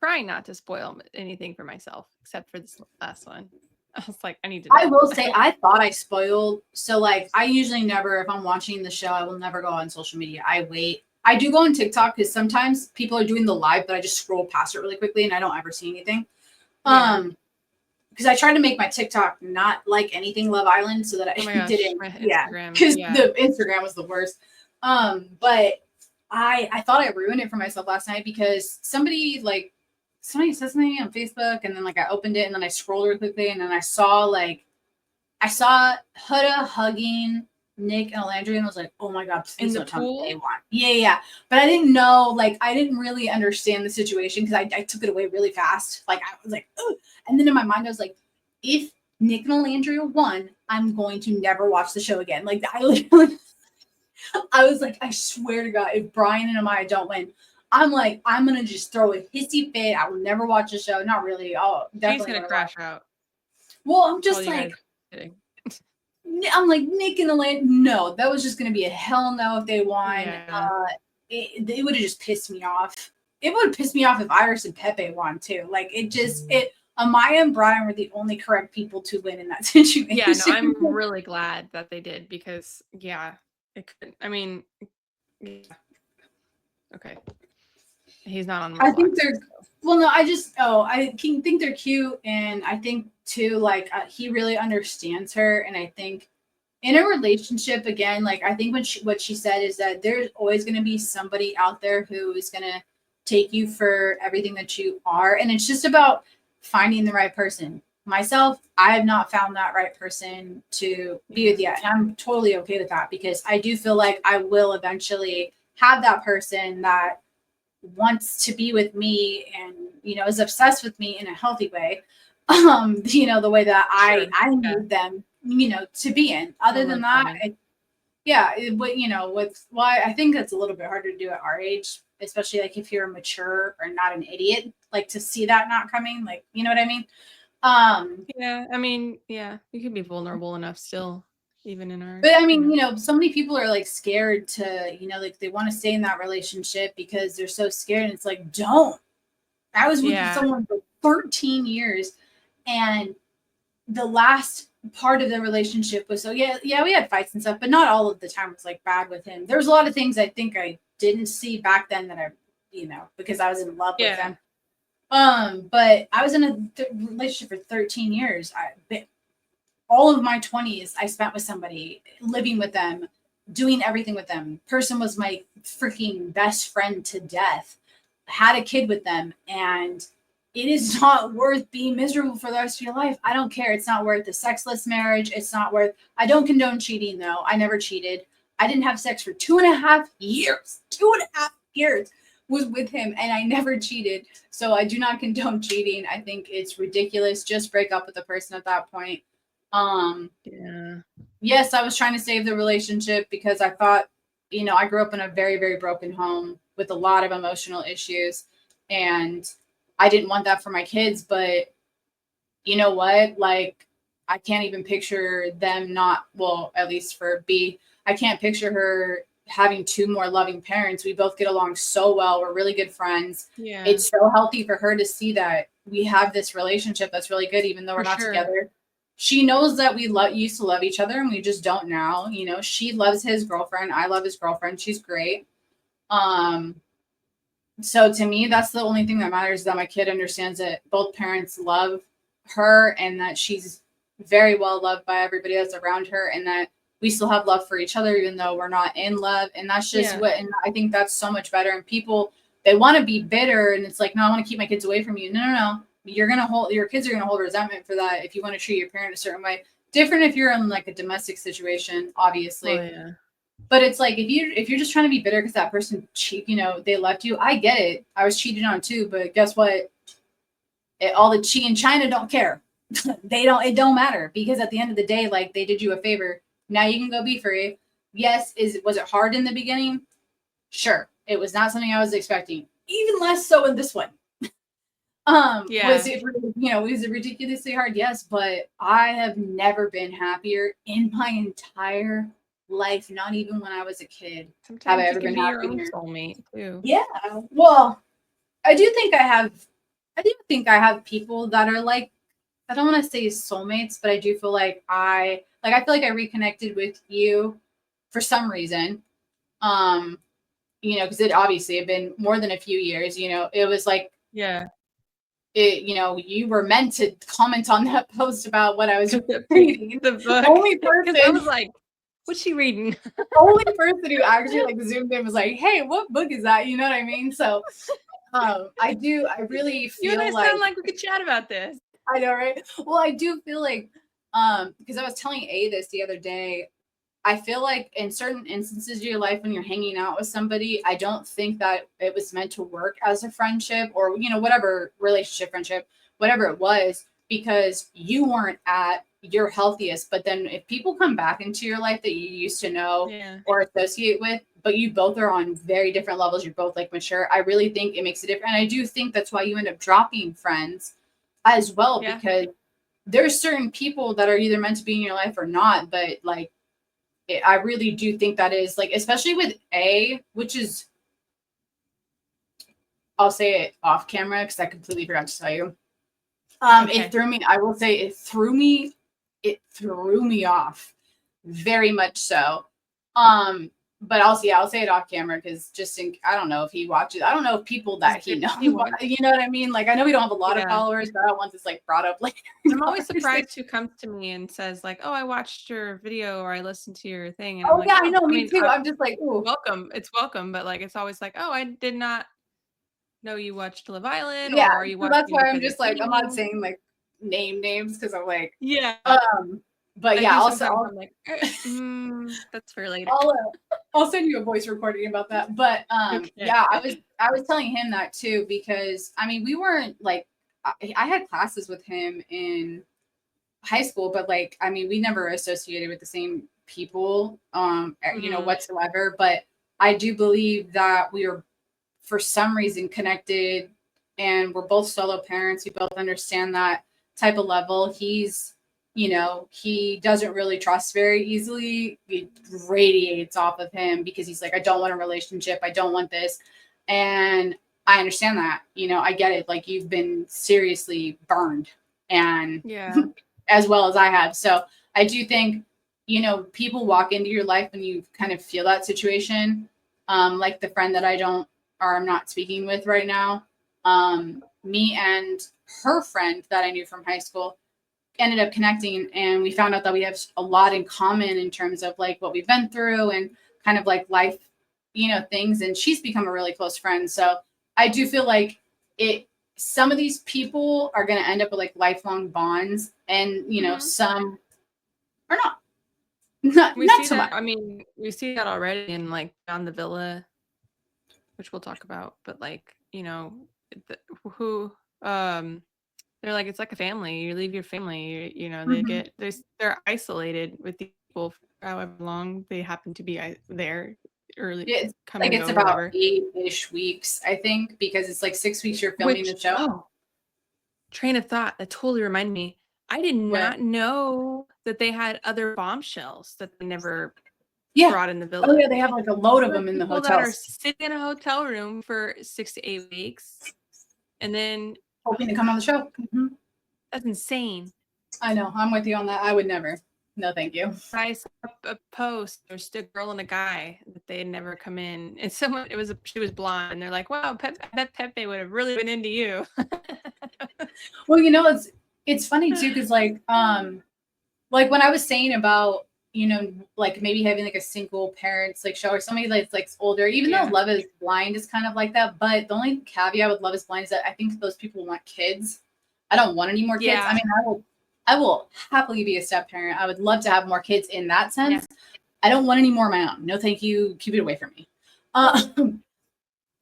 trying not to spoil anything for myself except for this last one. I was like, I need to know. I will say, I thought I spoiled. So, like, I usually never, if I'm watching the show, I will never go on social media. I wait. I do go on TikTok because sometimes people are doing the live, but I just scroll past it really quickly and I don't ever see anything. Because I tried to make my TikTok not like anything Love Island so that I didn't. Yeah, because the Instagram was the worst. But I thought I ruined it for myself last night because somebody said something on Facebook and then like I opened it and then I scrolled really quickly and then I saw Huda hugging Nick and Alandria and I was like, oh my God, please don't tell me they want. Yeah. But I didn't know, like, I didn't really understand the situation because I took it away really fast. Like, I was like, oh. And then in my mind, I was like, if Nick and Alandria won, I'm going to never watch the show again. Like, I literally, I was like, I swear to God, if Brian and Amaya don't win, I'm like, I'm going to just throw a hissy fit. I will never watch the show. Not really. I'll definitely. He's going to crash out. Well, I'm just like, I'm like, Nick and Elaine, no, that was just going to be a hell no if they won. Yeah. It would have just pissed me off. It would have pissed me off if Iris and Pepe won too. Like, Amaya and Brian were the only correct people to win in that situation. Yeah, no, I'm really glad that they did because, yeah, it could. I mean, yeah. Okay. He's not on the I think they're, well, no, I think they're cute. And I think too, like, he really understands her. And I think in a relationship, again, like, I think what she said is that there's always going to be somebody out there who is going to take you for everything that you are. And it's just about finding the right person. Myself, I have not found that right person to be with yet. And I'm totally okay with that because I do feel like I will eventually have that person that wants to be with me and, is obsessed with me in a healthy way. The way that I need them, to be in. Other than that, I think it's a little bit harder to do at our age, especially like if you're mature or not an idiot, like to see that not coming, like, you know what I mean? Yeah, I mean, yeah, you can be vulnerable enough still, even in our. But I mean, so many people are like scared to, like they want to stay in that relationship because they're so scared. And it's like, don't. I was with someone for 13 years, and the last part of the relationship was we had fights and stuff, but not all of the time was like bad with him. There was a lot of things I think I didn't see back then that I, because I was in love with him. But I was in a relationship for 13 years. All of my 20s I spent with somebody, living with them, doing everything with them. Person was my freaking best friend to death. Had a kid with them, and it is not worth being miserable for the rest of your life. I don't care. It's not worth a sexless marriage. It's not worth. I don't condone cheating, though. I never cheated. I didn't have sex for 2.5 years. 2.5 years was with him, and I never cheated. So I do not condone cheating. I think it's ridiculous. Just break up with the person at that point. Yes, I was trying to save the relationship because I thought, I grew up in a very, very broken home with a lot of emotional issues, and I didn't want that for my kids. But you know what? Like, I can't even picture them at least for B, I can't picture her having two more loving parents. We both get along so well. We're really good friends. Yeah. It's so healthy for her to see that we have this relationship that's really good, even though we're not together. She knows that we used to love each other and we just don't now. She loves his girlfriend. I love his girlfriend. She's great. So to me, that's the only thing that matters, that my kid understands that both parents love her and that she's very well loved by everybody that's around her, and that we still have love for each other, even though we're not in love. And that's just and I think that's so much better. And people, they want to be bitter, and it's like, no, I want to keep my kids away from you. No. Your kids are going to hold resentment for that if you want to treat your parent a certain way. Different if you're in like a domestic situation, obviously. Oh, yeah. But it's like, if you're just trying to be bitter because that person they left you, I get it. I was cheated on too, but guess what? All the cheat in China don't care. It don't matter, because at the end of the day, like, they did you a favor. Now you can go be free. Yes. Was it hard in the beginning? Sure, it was not something I was expecting. Even less so in this one. Yeah. Was it, was it ridiculously hard? Yes, but I have never been happier in my entire life. Not even when I was a kid have Sometimes I you ever can been be your own happier. soulmate too. Yeah. Well, I do think I have people that are like, I don't want to say soulmates, but I do feel like I feel like I reconnected with you for some reason. Because it obviously had been more than a few years. It was like Yeah. you were meant to comment on that post about what I was The reading. book. Only Because person, I was like, what's she reading? only person who actually like zoomed in was like, "Hey, what book is that?" You know what I mean? So, I really You and I feel like sound like we could chat about this. I know, right? Well, I do feel like, because I was telling A this the other day. I feel like in certain instances of your life when you're hanging out with somebody, I don't think that it was meant to work as a friendship or, whatever relationship, friendship, whatever it was, because you weren't at your healthiest. But then if people come back into your life that you used to know Yeah. or associate with, but you both are on very different levels, you're both like mature, I really think it makes a difference. And I do think that's why you end up dropping friends as well, Yeah. because there's certain people that are either meant to be in your life or not, but like, I really do think that is like, especially with A, which is, I'll say it off camera because I completely forgot to tell you. Okay. It threw me, I will say it threw me off very much so. But I'll say it off camera because I don't know if he watches. I don't know if people that he knows, you know what I mean? Like, I know we don't have a lot of followers, but I don't want this like brought up later. I'm always surprised who comes to me and says like, "Oh, I watched your video or I listened to your thing," and I'm like, yeah, I know, me mean, too. I'm just like, ooh. welcome. It's welcome, but like, it's always like, "Oh, I did not know you watched Love Island," or Yeah, "Are you so that's watching why I'm because just of like, I'm not me?" saying like names because I'm like, Yeah. but I yeah, do also sometimes. I'm like, that's for later. I'll send you a voice recording about that. But Okay. yeah, I was telling him that too because I mean we weren't like I had classes with him in high school, but like I mean we never associated with the same people whatsoever. But I do believe that we were for some reason connected, and we're both solo parents. We both understand that type of level. He doesn't really trust very easily. It radiates off of him because he's like, I don't want a relationship. I don't want this. And I understand that. I get it. Like, you've been seriously burned, and Yeah. as well as I have. So I do think, people walk into your life and you kind of feel that situation. Like the friend that I'm not speaking with right now. Me and her friend that I knew from high school ended up connecting, and we found out that we have a lot in common in terms of like what we've been through and kind of like life, things. And she's become a really close friend. So I do feel like some of these people are going to end up with like lifelong bonds, and some are not. Not We see so that. much. I mean, we see that already in like Beyond the Villa, which we'll talk about. But like, who they're like, it's like a family. You leave your family. They're isolated with the people for however long they happen to be there, early It's come like and it's go, about whatever. 8-ish weeks, I think, because it's like 6 weeks you're filming the show. Train of thought that totally reminded me. I did not know that they had other bombshells that they never brought in the village. Oh yeah, they have like a load of them in the People that are hotels. sitting in a hotel room for 6 to 8 weeks, and then Hoping to come on the show. Mm-hmm. That's insane. I know. I'm with you on that. I would never. No, thank you. I saw a post. There's a girl and a guy that they had never come in, and she was blonde, and they're like, "Wow, I bet Pepe would have really been into you." Well, it's funny too, because like when I was saying about like maybe having like a single parents like show or somebody that's like older, even though Love is Blind is kind of like that. But the only caveat with Love is Blind is that I think those people want kids. I don't want any more kids. I mean, I will happily be a step parent. I would love to have more kids in that sense. Yeah. I don't want any more of my own. No, thank you. Keep it away from me. I'm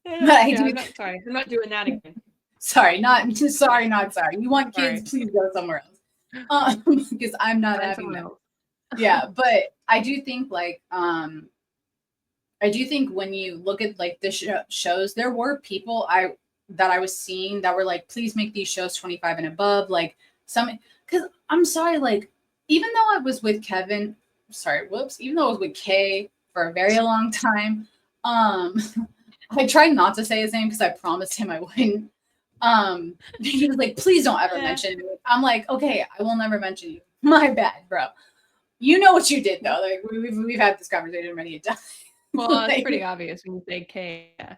not doing that again. Sorry, not sorry. You want kids? Please go somewhere else. Because I'm not having them. Yeah, but I do think like I do think when you look at like the shows, there were people that I was seeing that were like, please make these shows 25 and above. Like because I'm sorry, like even though I was with Kevin, even though I was with Kay for a very long time, I tried not to say his name because I promised him I wouldn't. He was like, please don't ever mention me. I'm like, okay, I will never mention you. My bad, bro. You know what you did though. Like we've had this conversation many times. Well, it's pretty obvious when you say K. Yeah.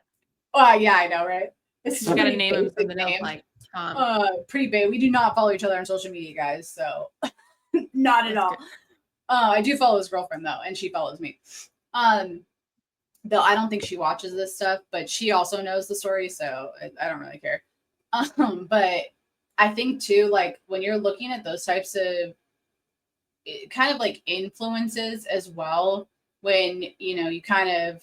Well, yeah, I know, right? It's You gotta name him something else like Tom. Pretty big. We do not follow each other on social media, guys. So not at all. I do follow his girlfriend though, and she follows me. Though I don't think she watches this stuff, but she also knows the story, so I don't really care. But I think too, like when you're looking at those types of kind of like influences as well, when you kind of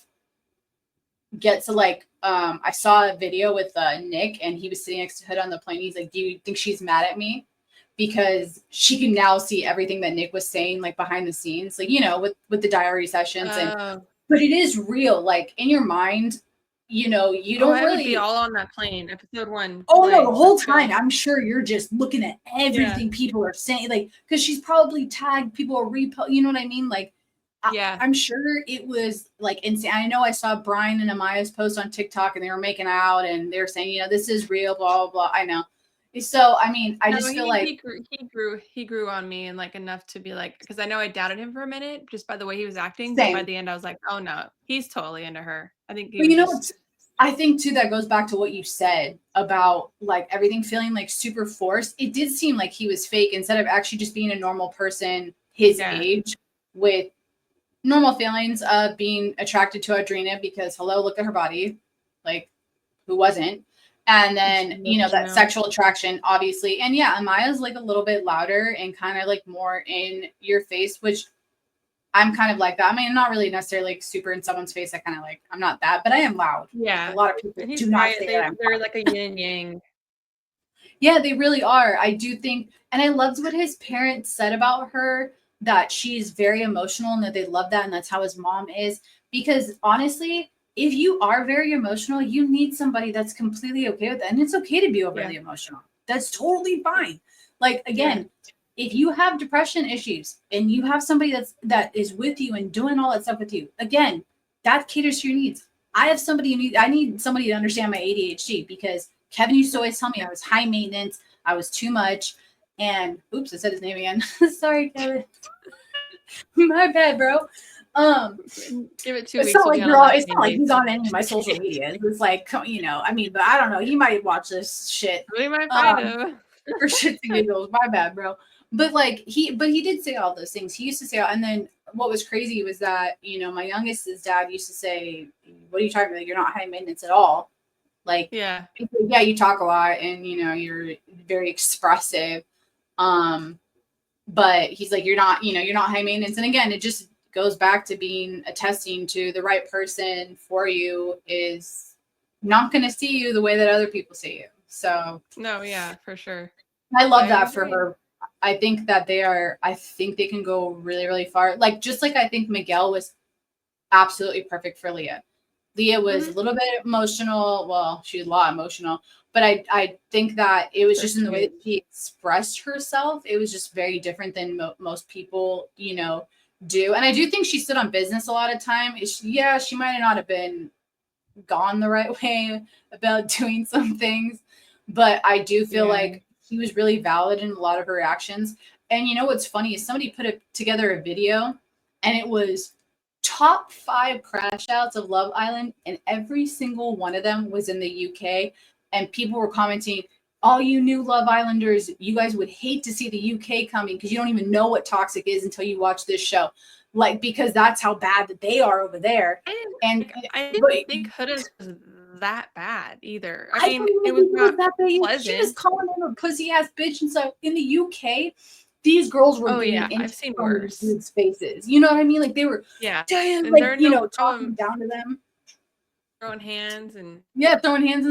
get to like I saw a video with Nick, and he was sitting next to Huda on the plane. He's like, do you think she's mad at me because she can now see everything that Nick was saying like behind the scenes, like with the diary sessions? But it is real, like in your mind, you don't really would be all on that plane, episode 1. Oh no, the whole time I'm sure you're just looking at everything people are saying, like because she's probably tagged people or repost. You know what I mean? Like, I'm sure it was like insane. I know I saw Brian and Amaya's post on TikTok, and they were making out, and they were saying, this is real, blah blah blah. I know. So I mean, I just feel like he grew on me, and like enough to be like, because I know I doubted him for a minute just by the way he was acting. Same. But by the end, I was like, oh no, he's totally into her. I think. But I think too that goes back to what you said about like everything feeling like super forced. It did seem like he was fake instead of actually just being a normal person his age with normal feelings of being attracted to Audrina because look at her body, like who wasn't? And then, that sexual attraction, obviously. And yeah, Amaya's like a little bit louder and kind of like more in your face, which I'm kind of like that. I mean, I'm not really necessarily like super in someone's face. I'm not that, but I am loud. Yeah. A lot of people do not say that. They're like a yin and yang. Yeah, they really are. I do think, and I loved what his parents said about her, that she's very emotional and that they love that. And that's how his mom is. Because honestly, if you are very emotional, you need somebody that's completely okay with that. And it's okay to be overly emotional. That's totally fine. Like, again, if you have depression issues and you have somebody that is with you and doing all that stuff with you, again, that caters to your needs. I need somebody to understand my ADHD because Kevin used to always tell me I was high maintenance, I was too much. And oops, I said his name again. Sorry, Kevin. My bad, bro. Give it 2 weeks. It's not like he's on any of my social media. It's like, I mean, but I don't know. He might watch this shit. We might find him. For shits and giggles. My bad, bro. But like he did say all those things. He used to say, and then what was crazy was that, my youngest's dad used to say, what are you talking about? Like, you're not high maintenance at all. Like, yeah, you talk a lot and, you're very expressive. But he's like, you're not high maintenance. And again, it just goes back to being attesting to the right person for you is not going to see you the way that other people see you. So no, yeah, for sure. I love that for her. I think that I think they can go really, really far. Like, just like I think Miguel was absolutely perfect for Leah. Leah was a little bit emotional. Well, she was a lot emotional, but I think that it was just in the way that she expressed herself. It was just very different than most people, do. And I do think she stood on business a lot of time. She might not have been gone the right way about doing some things, but I do feel like she was really valid in a lot of her actions. And what's funny is somebody put together a video, and it was top 5 crash outs of Love Island, and every single one of them was in the UK. And people were commenting, all you new Love Islanders, you guys would hate to see the UK coming because you don't even know what toxic is until you watch this show. Like, because that's how bad that they are over there. I didn't think Huda's was that bad either. I mean, it was not that pleasant. She was calling him a pussy ass bitch and stuff. In the UK, these girls were I've seen worse dudes' faces. You know what I mean? Like, they were damn, like, talking down to them. Throwing hands and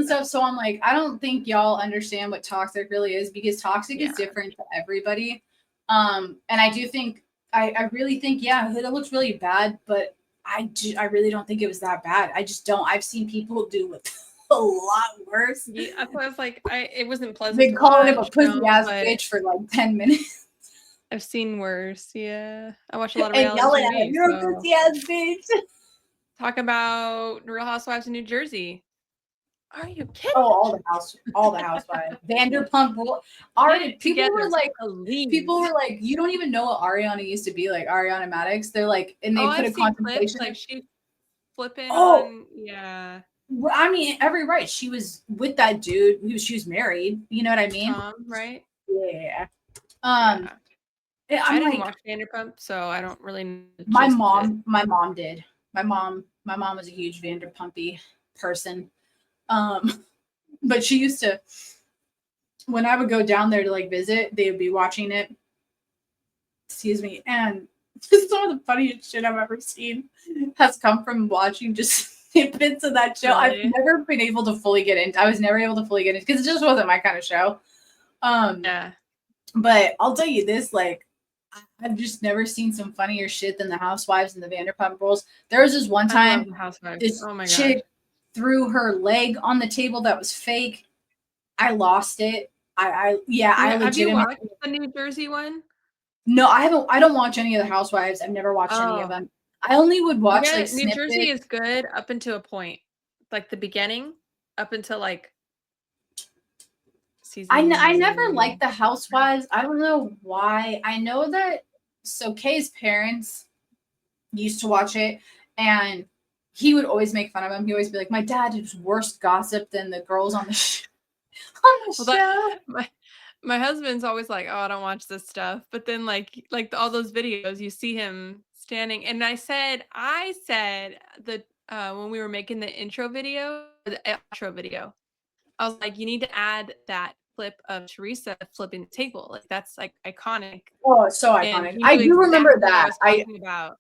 stuff. So I'm like, I don't think y'all understand what toxic really is, because toxic is different to everybody. And I do think, I really think, Huda looks really bad, but I really don't think it was that bad. I just don't. I've seen people do it a lot worse. Yeah, I was like, it wasn't pleasant Been to calling him a watch, pussy ass but bitch for like 10 minutes I've seen worse. Yeah, I watch a lot of and reality yelling at him, TV. "You're a So pussy ass bitch." talk about Real Housewives of New Jersey. Are you kidding? Oh, all the housewives. Vanderpump Rules. Get it People together, were like, please. you don't even know what Ariana used to be like, Ariana Madix. They're like, and they Oh, put I've a seen clips contemplation. like she flipping Oh, on. Yeah, I mean, every right. She was with that dude she was married. You know what I mean? Tom, right? Yeah. Yeah, I I'm didn't like, watch Vanderpump, so I don't really know the my gist of it. mom did. My mom was a huge Vanderpumpy person. Um, but she used to, when I would go down there to like visit, they would be watching it. Excuse me. And just some of the funniest shit I've ever seen has come from watching just snippets of that show. I've Really? never been able to fully get into. I was never able to fully get into because it just wasn't my kind of show. Yeah. But I'll tell you this, like, I've just never seen some funnier shit than the Housewives and the Vanderpump Rules. There was this one I love time the Housewives. this Oh my gosh. chick threw her leg on the table that was fake. I lost it. I Have you legitimately. watched the New Jersey one? No, I haven't. I don't watch any of the Housewives. I've never watched any of Oh, them. I only would watch yeah, like New Jersey snippets. is good up until a point, like the beginning, up until like I never season. liked the Housewives. I don't know why. I know that Kay's parents used to watch it, and he would always make fun of him. He always be like, "My dad is worse gossip than the girls on the on the Well, show." my husband's always like, "Oh, I don't watch this stuff," but then all those videos, you see him standing, and I said the when we were making the intro video, or the outro video, I was like, you need to add that clip of Teresa flipping the table. Like that's like iconic. Oh, it's so And iconic. he I knew do remember exactly what I that. was talking about.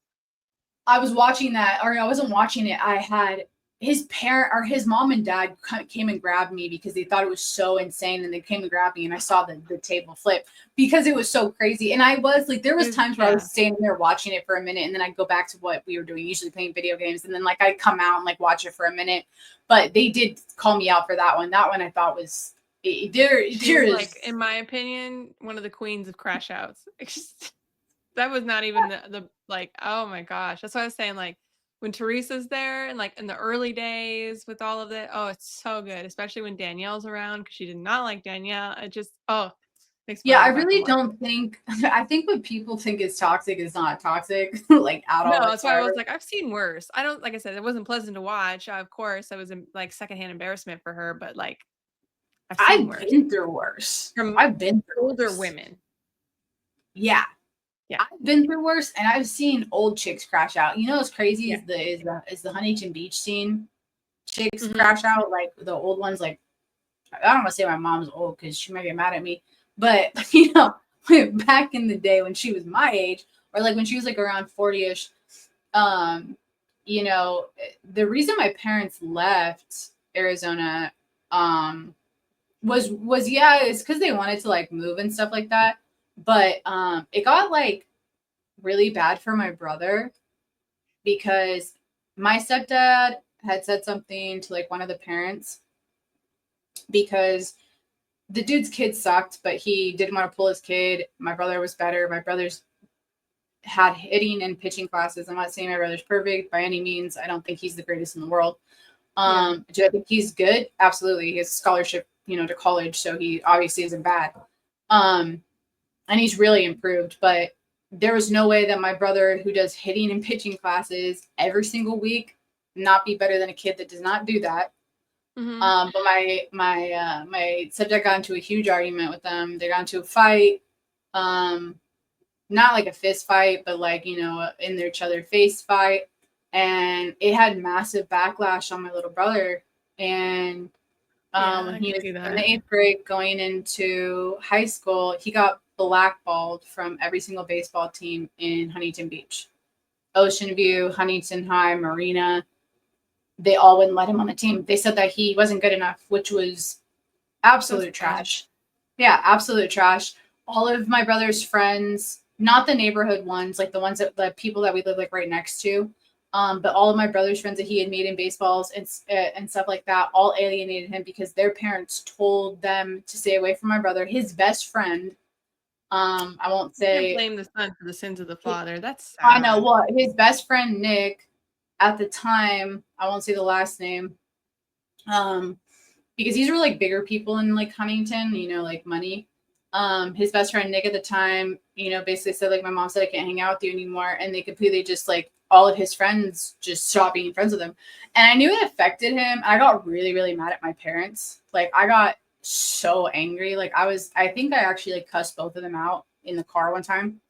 I was watching that, or I wasn't watching it. I had his parent or his mom and dad came and grabbed me because they thought it was so insane, and they came and grabbed me, and I saw the table flip because it was so crazy. And I was like, there was times where I was standing there watching it for a minute, and then I'd go back to what we were doing, usually playing video games, and then like I'd come out and like watch it for a minute. But they did call me out for that one. That one I thought was there. She was like, in my opinion, one of the queens of crash outs. That was not even the like, oh my gosh. That's what I was saying. Like when Teresa's there and like in the early days with all of it, oh, it's so good, especially when Danielle's around because she did not like Danielle. It just, makes me Yeah, I want to go back and really watch don't think. I think what people think is toxic is not toxic, like at No, all that's why I was whatsoever. like, I've seen worse. I don't, like I said, it wasn't pleasant to watch. Of course, it was like secondhand embarrassment for her, but like I've seen I've worse been through worse. from I've been through older worse. women. Yeah, Yeah. I've been through worse, and I've seen old chicks crash out. You know what's crazy Yeah. is the Huntington Beach scene. Chicks Mhm. crash out, like the old ones. Like, I don't want to say my mom's old because she might get mad at me, but back in the day when she was my age, or like when she was like around 40ish, um, the reason my parents left Arizona, was yeah, it's because they wanted to like move and stuff like that. But it got like really bad for my brother because my stepdad had said something to like one of the parents because the dude's kid sucked, but he didn't want to pull his kid. My brother was better. My brother's had hitting and pitching classes. I'm not saying my brother's perfect by any means. I don't think he's the greatest in the world. Do I think he's good? Absolutely. He has a scholarship, to college, so he obviously isn't bad. And he's really improved, but there was no way that my brother who does hitting and pitching classes every single week not be better than a kid that does not do that. Mhm. But my stepdad got into a huge argument with them. They got into a fight. Not like a fist fight, but like, in their each other face fight. And it had massive backlash on my little brother. And when he was in the 8th grade going into high school, he got blackballed from every single baseball team in Huntington Beach. Ocean View, Huntington High, Marina. They all wouldn't let him on the team. They said that he wasn't good enough, which was absolute trash. Yeah, absolute trash. All of my brother's friends, not the neighborhood ones, like the people that we live like right next to, But all of my brother's friends that he had made in baseballs and stuff like that all alienated him because their parents told them to stay away from my brother. His best friend, I won't You can't say. blame the son for the sins of the father. That's I know sad. what his best friend Nick, at the time, I won't say the last name, because these were like bigger people in like Huntington, like money. His best friend Nick at the time, basically said like my mom said I can't hang out with you anymore, and they completely just like all of his friends just stopped being friends with him, and I knew it affected him. I got really really mad at my parents. Like I got so angry. Like I think I actually like cussed both of them out in the car one time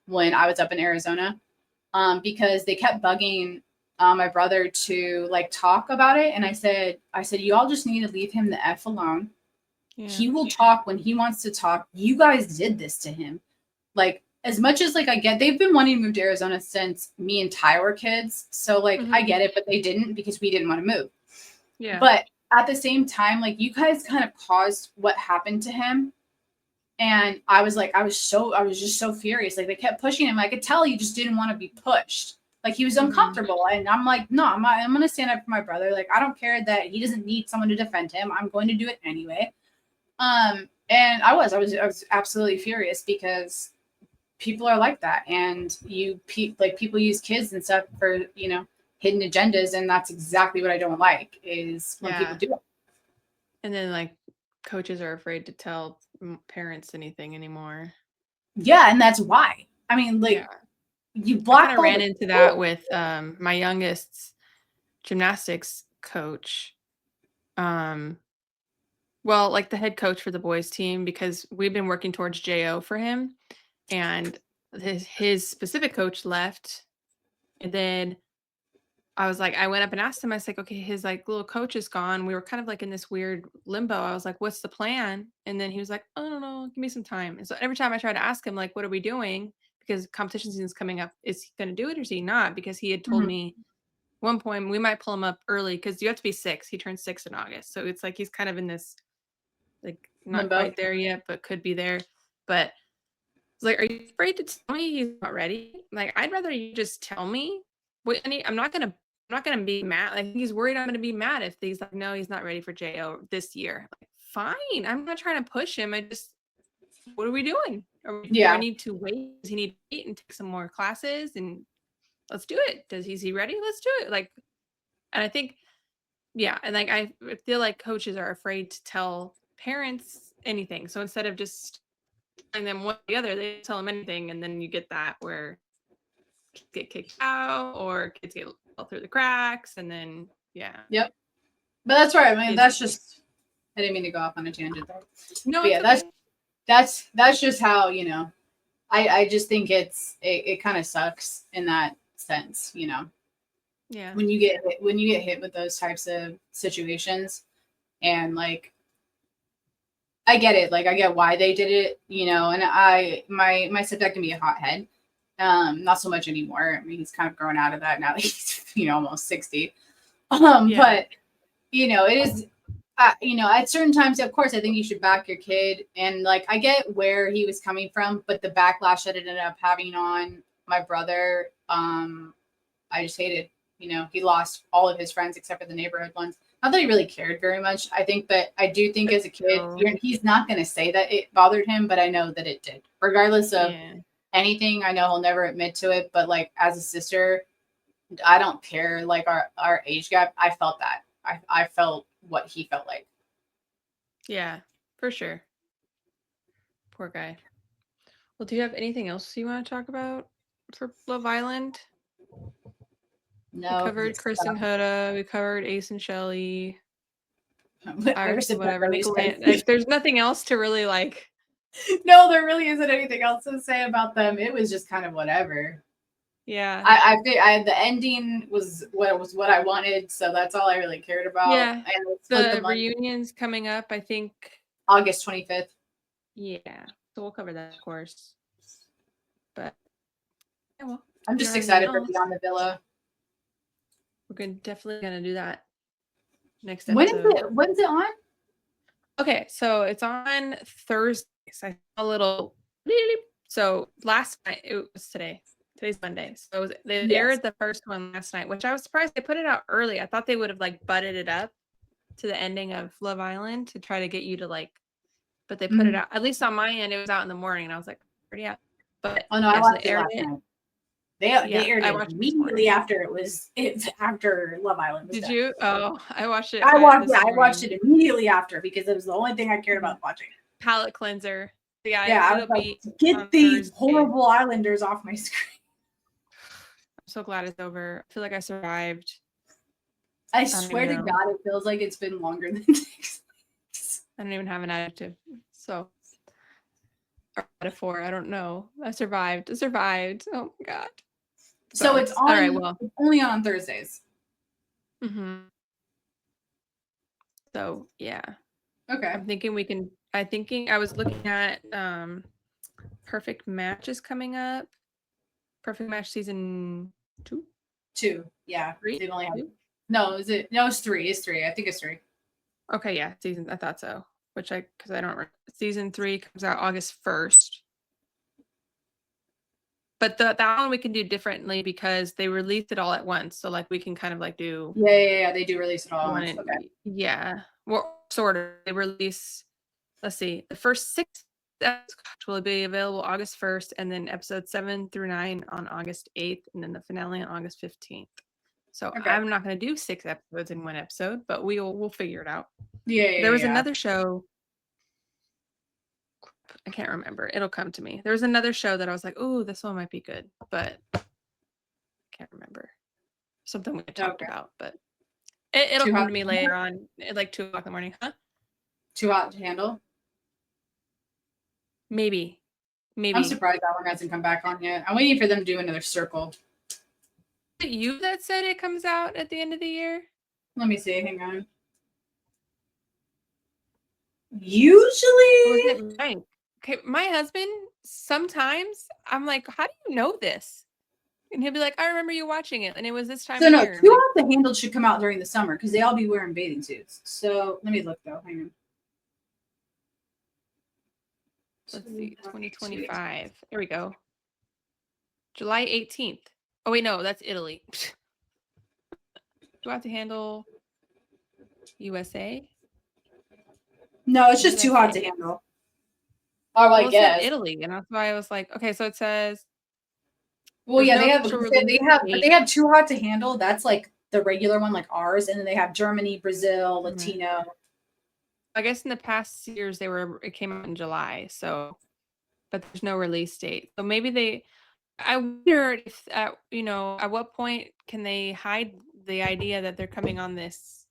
when I was up in Arizona, because they kept bugging my brother to like talk about it, and I said you all just need to leave him the F alone. Yeah. He will talk when he wants to talk. You guys did this to him. Like, as much as like I get, they've been wanting to move to Arizona since me and Ty were kids. So like I get it, but they didn't because we didn't want to move. Yeah. But at the same time, like you guys kind of caused what happened to him. And I was just so furious. Like they kept pushing him. I could tell he just didn't want to be pushed. Like he was uncomfortable. And I'm like, no, I'm going to stand up for my brother. Like, I don't care that he doesn't need someone to defend him. I'm going to do it anyway. And I was absolutely furious because people are like that. And people use kids and stuff for, hidden agendas. And that's exactly what I don't like is when people do it. And then like coaches are afraid to tell parents anything anymore. Yeah. And that's why. I mean, like you I blackball. kind of ran into that with my youngest's gymnastics coach. Well, like the head coach for the boys team, because we've been working towards JO for him, and his specific coach left. And then I was like, I went up and asked him, I was like, okay, his like little coach is gone. We were kind of like in this weird limbo. I was like, what's the plan? And then he was like, I don't know, give me some time. And so every time I try to ask him, like, what are we doing? Because competition season is coming up. Is he going to do it or is he not? Because he had told me one point we might pull him up early because you have to be 6. He turns 6 in August. So it's like he's kind of in this like not limbo. Quite there yet, but could be there. But it's like, are you afraid to tell me he's not ready? Like, I'd rather you just tell me. I'm not gonna be mad. Like he's worried I'm gonna be mad if he's like, no, he's not ready for JO this year. Like, fine. I'm not trying to push him. What are we doing? Do I need to wait? Does he need to wait and take some more classes? And let's do it. Is he ready? Let's do it. Like, and I think, and like I feel like coaches are afraid to tell parents anything. So instead of just telling them one or the other, they tell them anything, and then you get that where kids get kicked out or kids get fall through the cracks, and then Yep. But that's right. I mean, that's just. I didn't mean to go off on a tangent there. No, but yeah, that's just how I just think it kind of sucks in that sense, Yeah. when you get hit with those types of situations, and like I get it, like I get why they did it, and my stepdad can be a hothead, not so much anymore. I mean, he's kind of grown out of that now that he's almost 60, but it is. At certain times, of course, I think you should back your kid. And like, I get where he was coming from, but the backlash that it ended up having on my brother, I just hated, he lost all of his friends except for the neighborhood ones. Not that he really cared very much, I think, but I do think as a kid, he's not going to say that it bothered him, but I know that it did. Regardless of anything, I know he'll never admit to it, but like as a sister, I don't care. Like our age gap, I felt that. I felt what he felt like. Yeah, for sure. Poor guy. Well, do you have anything else you want to talk about for Love Island? No. We covered Chris and Huda. We covered Ace and Shelly. Whatever. Like, there's nothing else to really like. No, there really isn't anything else to say about them. It was just kind of whatever. Yeah. I think the ending was what I wanted, so that's all I really cared about. Yeah. And the reunion's coming up, I think August 25th. Yeah. So we'll cover that, of course. But yeah, well, I'm just excited for Beyond the Villa. We're definitely gonna do that next episode. When's it on? Okay, so it's on Thursday. So I saw a little. So last night, it was today. Today's Monday. So they Yes. aired the first one last night, which I was surprised they put it out early. I thought they would have like butted it up to the ending of Love Island to try to get you to like, but they put it out, at least on my end, it was out in the morning. And I was like, already out. But Oh no, I so watched they it aired last it. night. They aired I it watched it this immediately morning. after after Love Island was Did done. you? Oh, I watched it. I watched this it morning. immediately after because it was the only thing I cared about watching. Palette cleanser. Yeah, Yeah, I it'll was like, be get on these Thursday. horrible Islanders off my screen. I'm so glad it's over. I feel like I survived. I don't swear to even know. God, it feels like it's been longer than 6 weeks. I don't even have an adjective. So, or out of 4, I don't know. I survived. Oh my God. So it's on. All right, well. It's only on Thursdays. Mm-hmm. So yeah. Okay. I'm thinking I was looking at Perfect Match is coming up. Perfect Match season 2? 2. Yeah. 3? They've only had. 2? No, is it? No, it's 3. It's 3. I think it's 3. Okay, yeah, season. I thought so. Because I don't remember. Season 3 comes out August 1st. But that one we can do differently because they released it all at once. So like we can kind of like do Yeah. They do release it all. one Once. Okay. yeah. Well, sort of. They release. Let's see. The first 6 episodes will be available August 1st, and then episodes 7 through 9 on August 8th, and then the finale on August 15th. So Okay. I'm not going to do 6 episodes in one episode, but we'll figure it out. Yeah. There was another show. I can't remember. It'll come to me. There was another show that I was like, "Oh, this one might be good," but I can't remember. Something we talked about, but it'll come to me later on, at like 2:00 in the morning. Huh? Too hot to handle. Maybe. I'm surprised that one hasn't come back on yet. I'm waiting for them to do another circle. Was it you that said it comes out at the end of the year? Let me see. Hang on. Usually. Or was it Mike? Okay, my husband, sometimes I'm like, how do you know this? And he'll be like, I remember you watching it. And it was this time So of no, year. Too Hot to Handle should come out during the summer because they all be wearing bathing suits. So let me look though. Hang on. Let's see, 2025. Here we go. July 18th. Oh, wait, no, that's Italy. Do I have to handle USA? No, it's just Too Hot to Handle. Or I guess Italy, and that's why I was like, okay, so it says. Well, yeah, they have Too Hot to Handle. That's like the regular one, like ours, and then they have Germany, Brazil, Latino. I guess in the past years it came out in July, so, but there's no release date. So maybe I wonder if at what point can they hide the idea that they're coming on this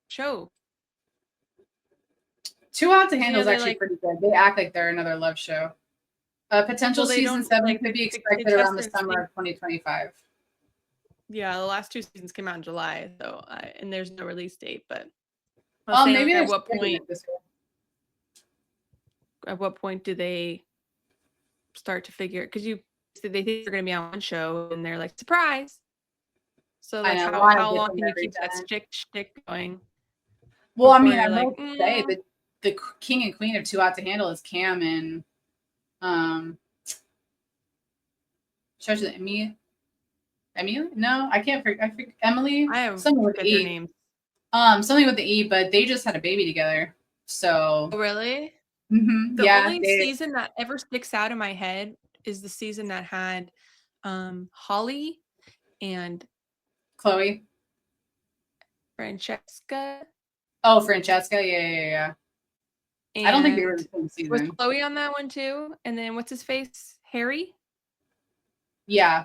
show? Too Hot to Handle is actually pretty good. They act like they're another love show. Potential season 7 could be expected around the summer of 2025. Yeah, the last 2 seasons came out in July, so and there's no release date. But maybe at what point do they start to figure? Because they think they're going to be on one show, and they're like, surprise. So like, how long can you keep that shtick going? Well, I mean, I will say that the king and queen of Too Hot to Handle is Cam and Emily? No, I can't forget. Emily. I have something with the E. Names. Something with the E, but they just had a baby together. So really, the only season that ever sticks out in my head is the season that had Holly and Chloe, Francesca. Oh, Francesca, yeah. And I don't think they were the same season. Was Chloe on that one too? And then what's his face? Harry? Yeah.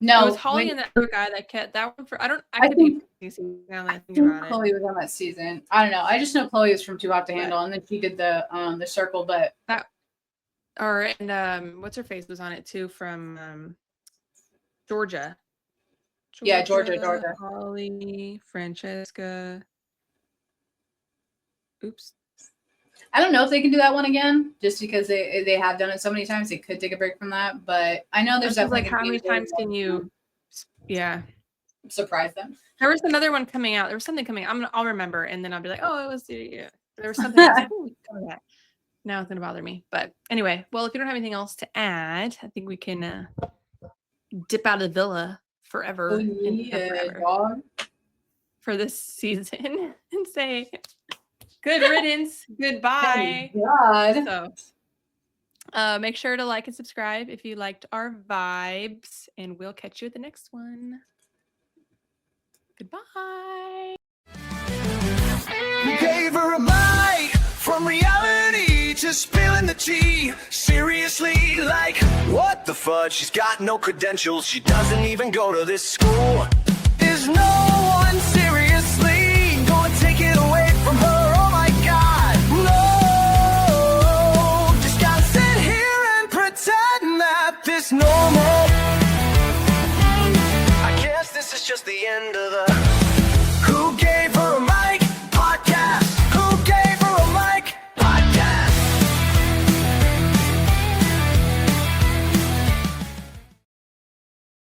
No, it was Holly and that other guy that kept that one for. I think Chloe was on that season. I don't know. I just know Chloe was from Too Hot to Handle, and then she did the circle. But what's her face was on it too from Georgia. Yeah, Georgia. Holly, Francesca. Oops. I don't know if they can do that one again, just because they have done it so many times. They could take a break from that, but I know there's definitely like how many times can you? Yeah, surprise them. There was another one coming out. There was something coming out. I'll remember, and then I'll be like, oh, it was there was something else. Now it's gonna bother me. But anyway, well, if you don't have anything else to add, I think we can dip out of the villa forever Oh, and yeah, forever dog. for this season and say good riddance, goodbye. Thank God. So make sure to like and subscribe if you liked our vibes, and we'll catch you at the next one. Goodbye. Gave her a mic from reality to spilling the tea. Seriously, like, what the fudge? She's got no credentials. She doesn't even go to this school. Is no one seriously gonna take it away from her? Oh my God, no. Just gotta sit here and pretend that this normal. I guess this is just the end of the who